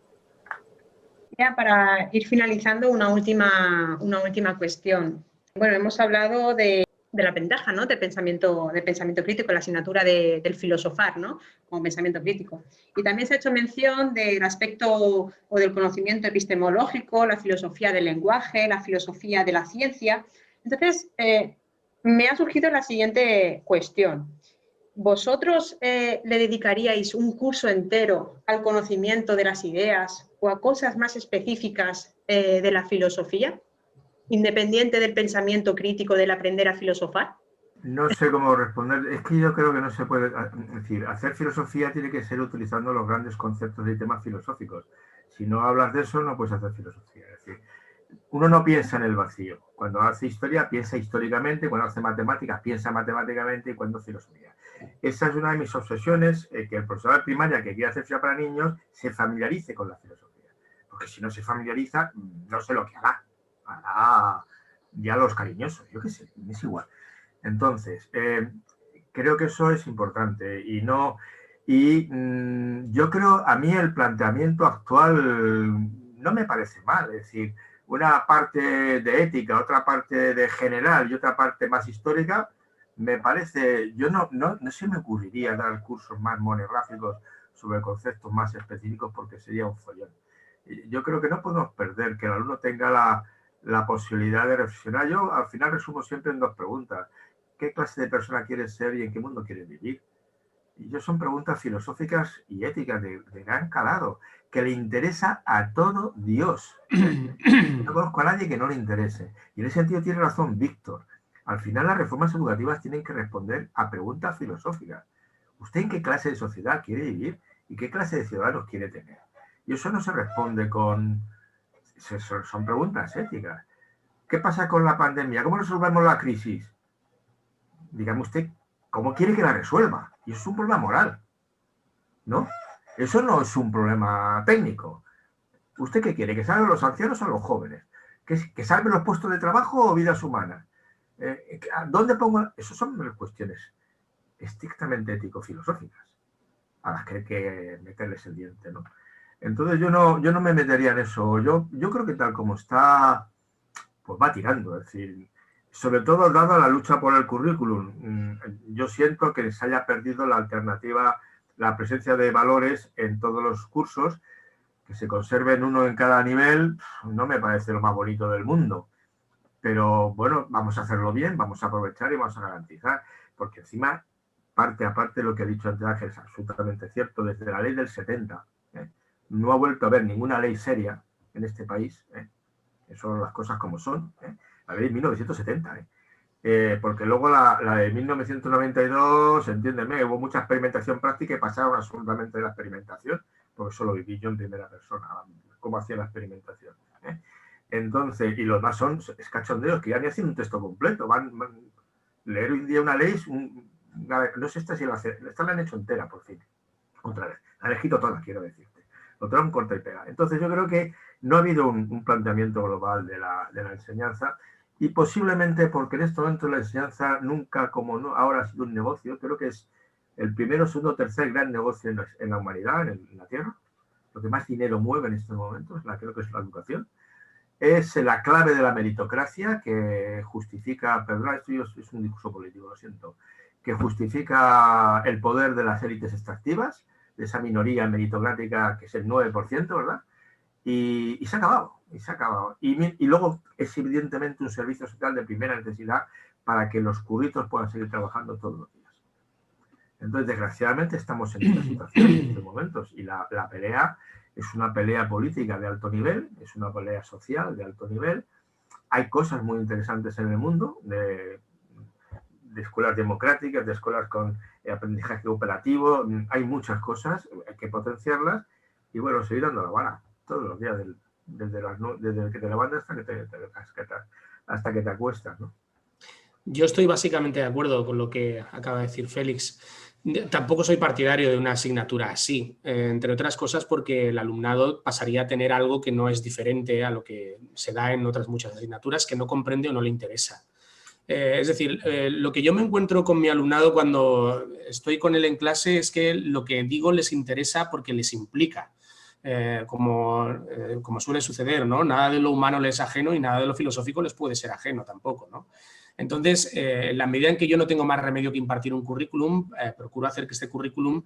S1: Ya para ir finalizando, una última cuestión. Bueno, hemos hablado de la ventaja, ¿no? de pensamiento crítico, la asignatura del filosofar, ¿no? Como pensamiento crítico. Y también se ha hecho mención del aspecto o del conocimiento epistemológico, la filosofía del lenguaje, la filosofía de la ciencia. Entonces, me ha surgido la siguiente cuestión. ¿Vosotros le dedicaríais un curso entero al conocimiento de las ideas o a cosas más específicas de la filosofía, independiente del pensamiento crítico del aprender a filosofar?
S2: No sé cómo responder. Es que yo creo que no se puede... Es decir, hacer filosofía tiene que ser utilizando los grandes conceptos y temas filosóficos. Si no hablas de eso, no puedes hacer filosofía. Es decir, uno no piensa en el vacío. Cuando hace historia, piensa históricamente. Cuando hace matemáticas, piensa matemáticamente. Y cuando hace filosofía. Esa es una de mis obsesiones, que el profesor de primaria que quiere hacer filosofía para niños se familiarice con la filosofía. Porque si no se familiariza, no sé lo que hará. Hará ya los cariñosos. Yo qué sé, es igual. Entonces, creo que eso es importante yo creo, a mí el planteamiento actual no me parece mal, es decir, una parte de ética, otra parte de general y otra parte más histórica, me parece, yo no se me ocurriría dar cursos más monográficos sobre conceptos más específicos porque sería un follón. Yo creo que no podemos perder que el alumno tenga la posibilidad de reflexionar. Yo al final resumo siempre en dos preguntas. ¿Qué clase de persona quieres ser y en qué mundo quieres vivir? Y yo son preguntas filosóficas y éticas de gran calado, que le interesa a todo Dios. No conozco a nadie que no le interese. Y en ese sentido tiene razón Víctor. Al final las reformas educativas tienen que responder a preguntas filosóficas. ¿Usted en qué clase de sociedad quiere vivir y qué clase de ciudadanos quiere tener? Y eso no se responde con... Son preguntas éticas. ¿Qué pasa con la pandemia? ¿Cómo resolvemos la crisis? Dígame usted, ¿cómo quiere que la resuelva? Y eso es un problema moral, ¿no? Eso no es un problema técnico. ¿Usted qué quiere? ¿Que salven los ancianos o los jóvenes? ¿Que salven los puestos de trabajo o vidas humanas? ¿Dónde pongo? Esas son cuestiones estrictamente ético-filosóficas a las que hay que meterles el diente, ¿no? Entonces yo no me metería en eso. Yo creo que tal como está, pues va tirando, es decir... Sobre todo, dada la lucha por el currículum, yo siento que se haya perdido la alternativa, la presencia de valores en todos los cursos, que se conserven uno en cada nivel, no me parece lo más bonito del mundo. Pero bueno, vamos a hacerlo bien, vamos a aprovechar y vamos a garantizar, porque encima, parte aparte de lo que ha dicho antes Ángel, es absolutamente cierto, desde la ley del 70, no ha vuelto a haber ninguna ley seria en este país, eso son las cosas como son, la ley de 1970, porque luego la de 1992, entiéndeme, hubo mucha experimentación práctica y pasaron absolutamente de la experimentación, porque eso lo viví yo en primera persona, cómo hacía la experimentación. Entonces, y los más son cachondeos, que ya ni hacen un texto completo, leer hoy en día una ley, no sé si esta la han hecho entera, por fin, otra vez, la han escrito todas, quiero decirte, otra un corta y pega. Entonces yo creo que no ha habido un planteamiento global de la enseñanza, y posiblemente porque en este momento la enseñanza nunca, como no, ahora ha sido un negocio, creo que es el primero, segundo, tercer gran negocio en la humanidad, en la Tierra. Lo que más dinero mueve en estos momentos, creo que es la educación. Es la clave de la meritocracia que justifica, perdón, esto es un discurso político, lo siento, que justifica el poder de las élites extractivas, de esa minoría meritocrática que es el 9%, ¿verdad? Y se ha acabado, y luego es evidentemente un servicio social de primera necesidad para que los curritos puedan seguir trabajando todos los días. Entonces, desgraciadamente, estamos en esta situación en estos momentos, y la pelea es una pelea política de alto nivel, es una pelea social de alto nivel. Hay cosas muy interesantes en el mundo, de escuelas democráticas, de escuelas con aprendizaje operativo, hay muchas cosas, hay que potenciarlas, y bueno, seguir dando la vara todos los días, desde que te levantas hasta que te acuestas, ¿no?
S3: Yo estoy básicamente de acuerdo con lo que acaba de decir Félix. Tampoco soy partidario de una asignatura así, entre otras cosas porque el alumnado pasaría a tener algo que no es diferente a lo que se da en otras muchas asignaturas, que no comprende o no le interesa. Es decir, lo que yo me encuentro con mi alumnado cuando estoy con él en clase es que lo que digo les interesa porque les implica. Como suele suceder, ¿no? Nada de lo humano les es ajeno y nada de lo filosófico les puede ser ajeno tampoco, ¿no? Entonces, en la medida en que yo no tengo más remedio que impartir un currículum, procuro hacer que este currículum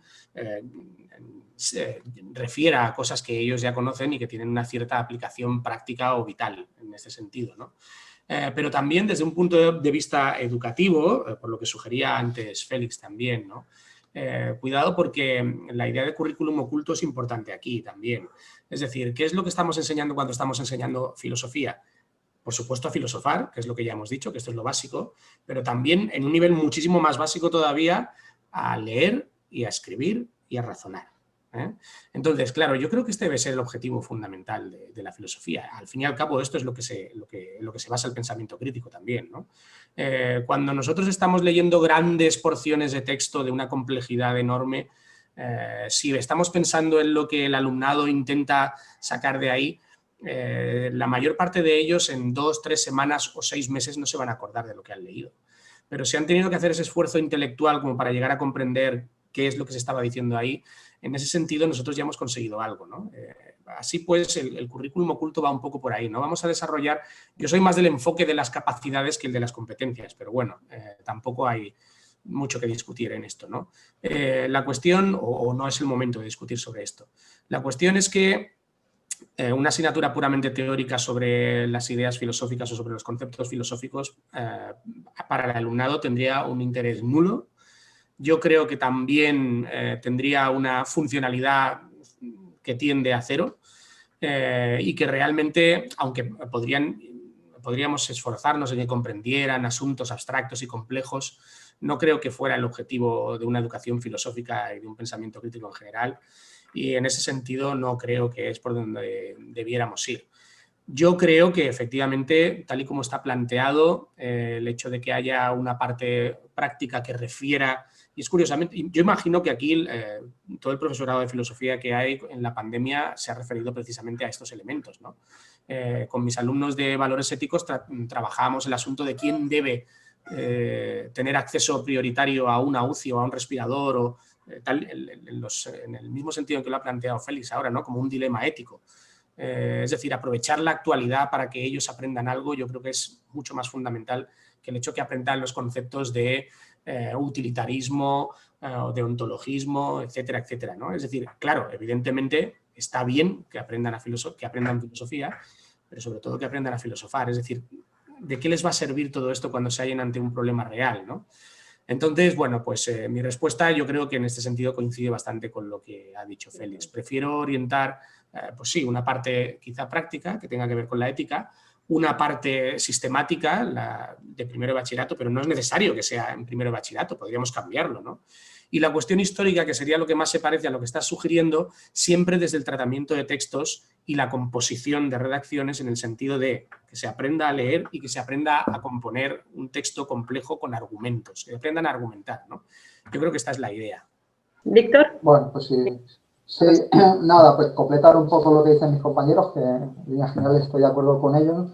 S3: se refiera a cosas que ellos ya conocen y que tienen una cierta aplicación práctica o vital en ese sentido, ¿no? pero también desde un punto de vista educativo, por lo que sugería antes Félix también, ¿no? Cuidado porque la idea de currículum oculto es importante aquí también. Es decir, ¿qué es lo que estamos enseñando cuando estamos enseñando filosofía? Por supuesto a filosofar, que es lo que ya hemos dicho, que esto es lo básico, pero también en un nivel muchísimo más básico todavía a leer y a escribir y a razonar. Entonces, claro, yo creo que este debe ser el objetivo fundamental de la filosofía. Al fin y al cabo, esto es lo que se basa el pensamiento crítico también, ¿no? Cuando nosotros estamos leyendo grandes porciones de texto de una complejidad enorme, si estamos pensando en lo que el alumnado intenta sacar de ahí, la mayor parte de ellos en 2, 3 semanas o 6 meses no se van a acordar de lo que han leído. Pero si han tenido que hacer ese esfuerzo intelectual como para llegar a comprender qué es lo que se estaba diciendo ahí, en ese sentido nosotros ya hemos conseguido algo, ¿no? Así pues, el currículum oculto va un poco por ahí, ¿no? Vamos a desarrollar, yo soy más del enfoque de las capacidades que el de las competencias, pero bueno, tampoco hay mucho que discutir en esto, ¿no? La cuestión, o no es el momento de discutir sobre esto, la cuestión es que una asignatura puramente teórica sobre las ideas filosóficas o sobre los conceptos filosóficos para el alumnado tendría un interés nulo. Yo creo que también tendría una funcionalidad que tiende a cero y que realmente, aunque podríamos esforzarnos en que comprendieran asuntos abstractos y complejos, no creo que fuera el objetivo de una educación filosófica y de un pensamiento crítico en general. Y en ese sentido no creo que es por donde debiéramos ir. Yo creo que efectivamente, tal y como está planteado, el hecho de que haya una parte práctica que refiera, y es curiosamente, yo imagino que aquí todo el profesorado de filosofía que hay en la pandemia se ha referido precisamente a estos elementos, ¿no? Con mis alumnos de valores éticos trabajábamos el asunto de quién debe tener acceso prioritario a una UCI o a un respirador o tal, en el mismo sentido en que lo ha planteado Félix ahora, ¿no? Como un dilema ético. Es decir, aprovechar la actualidad para que ellos aprendan algo, yo creo que es mucho más fundamental que el hecho que aprendan los conceptos de utilitarismo, de ontologismo, etcétera, etcétera, ¿no? Es decir, claro, evidentemente está bien que aprendan filosofía, pero sobre todo que aprendan a filosofar. Es decir, ¿de qué les va a servir todo esto cuando se hallen ante un problema real, ¿no? Entonces, bueno, pues mi respuesta yo creo que en este sentido coincide bastante con lo que ha dicho Félix. Prefiero orientar, pues sí, una parte quizá práctica que tenga que ver con la ética, una parte sistemática, la de primero de bachillerato, pero no es necesario que sea en primero de bachillerato, podríamos cambiarlo, ¿no? Y la cuestión histórica, que sería lo que más se parece a lo que estás sugiriendo, siempre desde el tratamiento de textos y la composición de redacciones en el sentido de que se aprenda a leer y que se aprenda a componer un texto complejo con argumentos, que aprendan a argumentar, ¿no? Yo creo que esta es la idea.
S1: Víctor.
S4: Bueno, pues sí, nada, pues completar un poco lo que dicen mis compañeros, que en líneas generales estoy de acuerdo con ellos.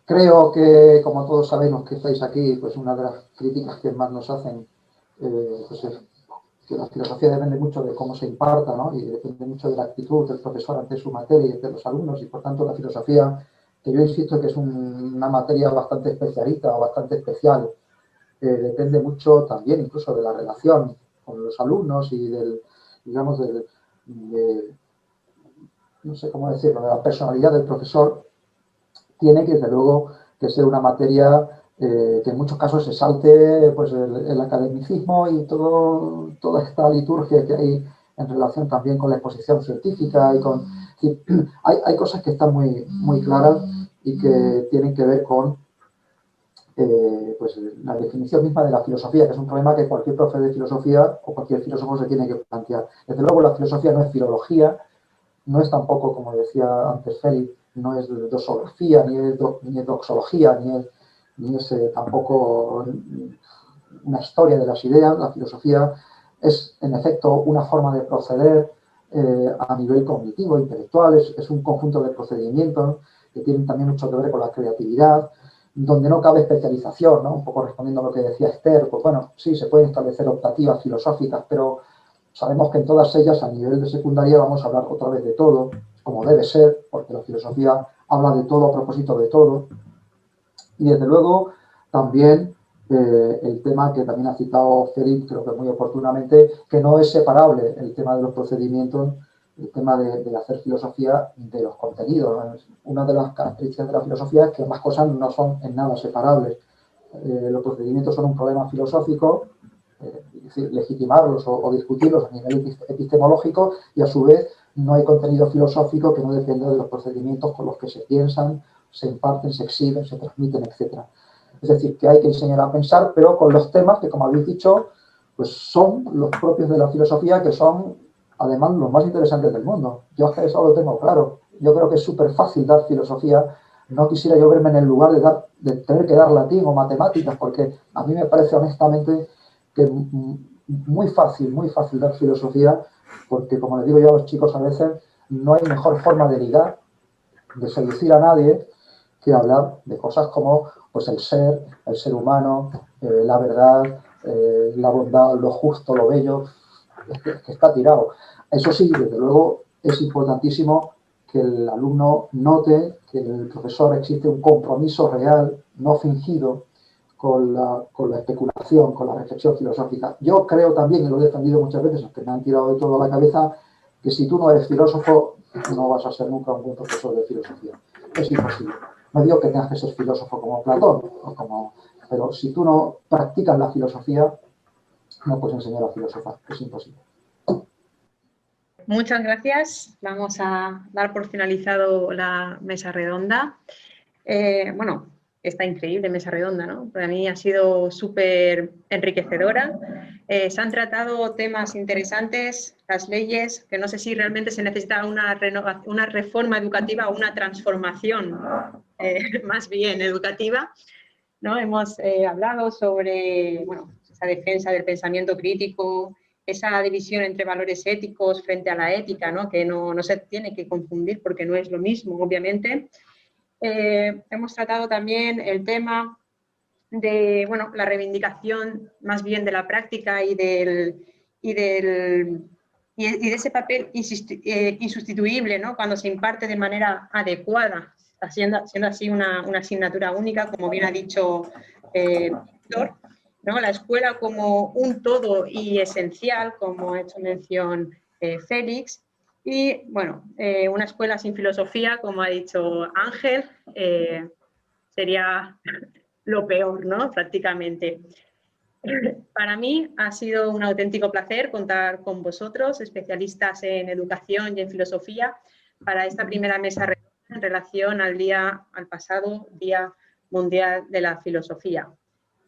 S4: Creo que, como todos sabemos que estáis aquí, pues una de las críticas que más nos hacen pues es que la filosofía depende mucho de cómo se imparta, ¿no? Y depende mucho de la actitud del profesor ante su materia y de los alumnos, y por tanto la filosofía, que yo insisto que es una materia bastante especialista o bastante especial, depende mucho también incluso de la relación con los alumnos y del, digamos, no sé cómo decirlo, de la personalidad del profesor. Tiene que, desde luego, que ser una materia que en muchos casos se salte pues, el academicismo y toda esta liturgia que hay en relación también con la exposición científica y con... Hay cosas que están muy, muy claras y que tienen que ver con pues, la definición misma de la filosofía, que es un problema que cualquier profe de filosofía o cualquier filósofo se tiene que plantear. Desde luego la filosofía no es filología, no es tampoco, como decía antes Félix, no es dosografía, ni es doxología, ni es tampoco una historia de las ideas. La filosofía es, en efecto, una forma de proceder a nivel cognitivo, intelectual, es un conjunto de procedimientos que tienen también mucho que ver con la creatividad, donde no cabe especialización, ¿no? Un poco respondiendo a lo que decía Esther, pues bueno, sí, se pueden establecer optativas filosóficas, pero sabemos que en todas ellas, a nivel de secundaria, vamos a hablar otra vez de todo, como debe ser, porque la filosofía habla de todo a propósito de todo. Y desde luego, también el tema que también ha citado Félix, creo que muy oportunamente, que no es separable el tema de los procedimientos el tema de hacer filosofía de los contenidos. Una de las características de la filosofía es que ambas cosas no son en nada separables. Los procedimientos son un problema filosófico, es decir, legitimarlos o discutirlos a nivel epistemológico, y a su vez no hay contenido filosófico que no dependa de los procedimientos con los que se piensan, se imparten, se exhiben, se transmiten, etc. Es decir, que hay que enseñar a pensar, pero con los temas que, como habéis dicho, pues son los propios de la filosofía, que son además los más interesantes del mundo. Yo es que eso lo tengo claro. Yo creo que es súper fácil dar filosofía. No quisiera yo verme en el lugar de tener que dar latín o matemáticas, porque a mí me parece honestamente que es muy fácil dar filosofía, porque, como les digo yo a los chicos a veces, no hay mejor forma de ligar, de seducir a nadie, que hablar de cosas como pues, el ser humano, la verdad, la bondad, lo justo, lo bello. Es que está tirado. Eso sí, desde luego, es importantísimo que el alumno note que en el profesor existe un compromiso real, no fingido, con la especulación, con la reflexión filosófica. Yo creo también, y lo he defendido muchas veces, aunque me han tirado de todo a la cabeza, que si tú no eres filósofo, no vas a ser nunca un buen profesor de filosofía. Es imposible. No digo que tengas que ser filósofo como Platón, pero si tú no practicas la filosofía, no puedes enseñar a filosofar. Es imposible.
S1: Muchas gracias. Vamos a dar por finalizado la mesa redonda. Bueno, esta increíble mesa redonda, ¿no? Para mí ha sido súper enriquecedora. Se han tratado temas interesantes, las leyes, que no sé si realmente se necesita una reforma educativa o una transformación más bien educativa, ¿no? Hemos hablado sobre, bueno, esa defensa del pensamiento crítico, esa división entre valores éticos frente a la ética, ¿no? Que no se tiene que confundir porque no es lo mismo, obviamente. Hemos tratado también el tema de, bueno, la reivindicación más bien de la práctica y de ese papel insustituible, ¿no? Cuando se imparte de manera adecuada, siendo así una asignatura única, como bien ha dicho Víctor, ¿no? La escuela como un todo y esencial, como ha hecho mención Félix, y bueno, una escuela sin filosofía, como ha dicho Ángel, sería lo peor, ¿no? Prácticamente. Para mí ha sido un auténtico placer contar con vosotros, especialistas en educación y en filosofía, para esta primera mesa redonda en relación al pasado Día Mundial de la Filosofía.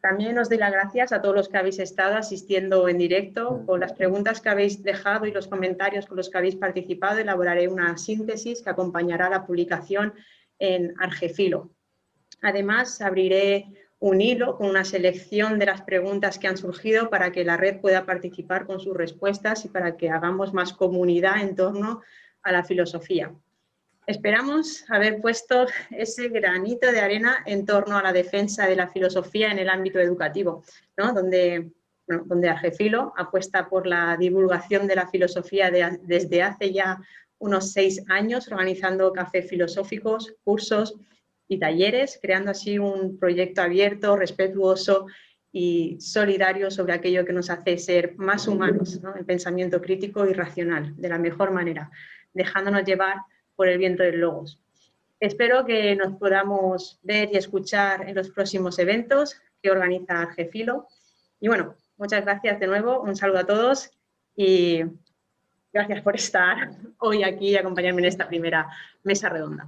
S1: También os doy las gracias a todos los que habéis estado asistiendo en directo. Con las preguntas que habéis dejado y los comentarios con los que habéis participado, elaboraré una síntesis que acompañará la publicación en Argefilo. Además, abriré un hilo con una selección de las preguntas que han surgido para que la red pueda participar con sus respuestas y para que hagamos más comunidad en torno a la filosofía. Esperamos haber puesto ese granito de arena en torno a la defensa de la filosofía en el ámbito educativo, ¿no? donde Argefilo apuesta por la divulgación de la filosofía desde hace ya unos 6 años, organizando cafés filosóficos, cursos y talleres, creando así un proyecto abierto, respetuoso y solidario sobre aquello que nos hace ser más humanos, ¿no? El pensamiento crítico y racional, de la mejor manera, dejándonos llevar por el viento del logos. Espero que nos podamos ver y escuchar en los próximos eventos que organiza Argefilo. Y bueno, muchas gracias de nuevo, un saludo a todos y gracias por estar hoy aquí y acompañarme en esta primera mesa redonda.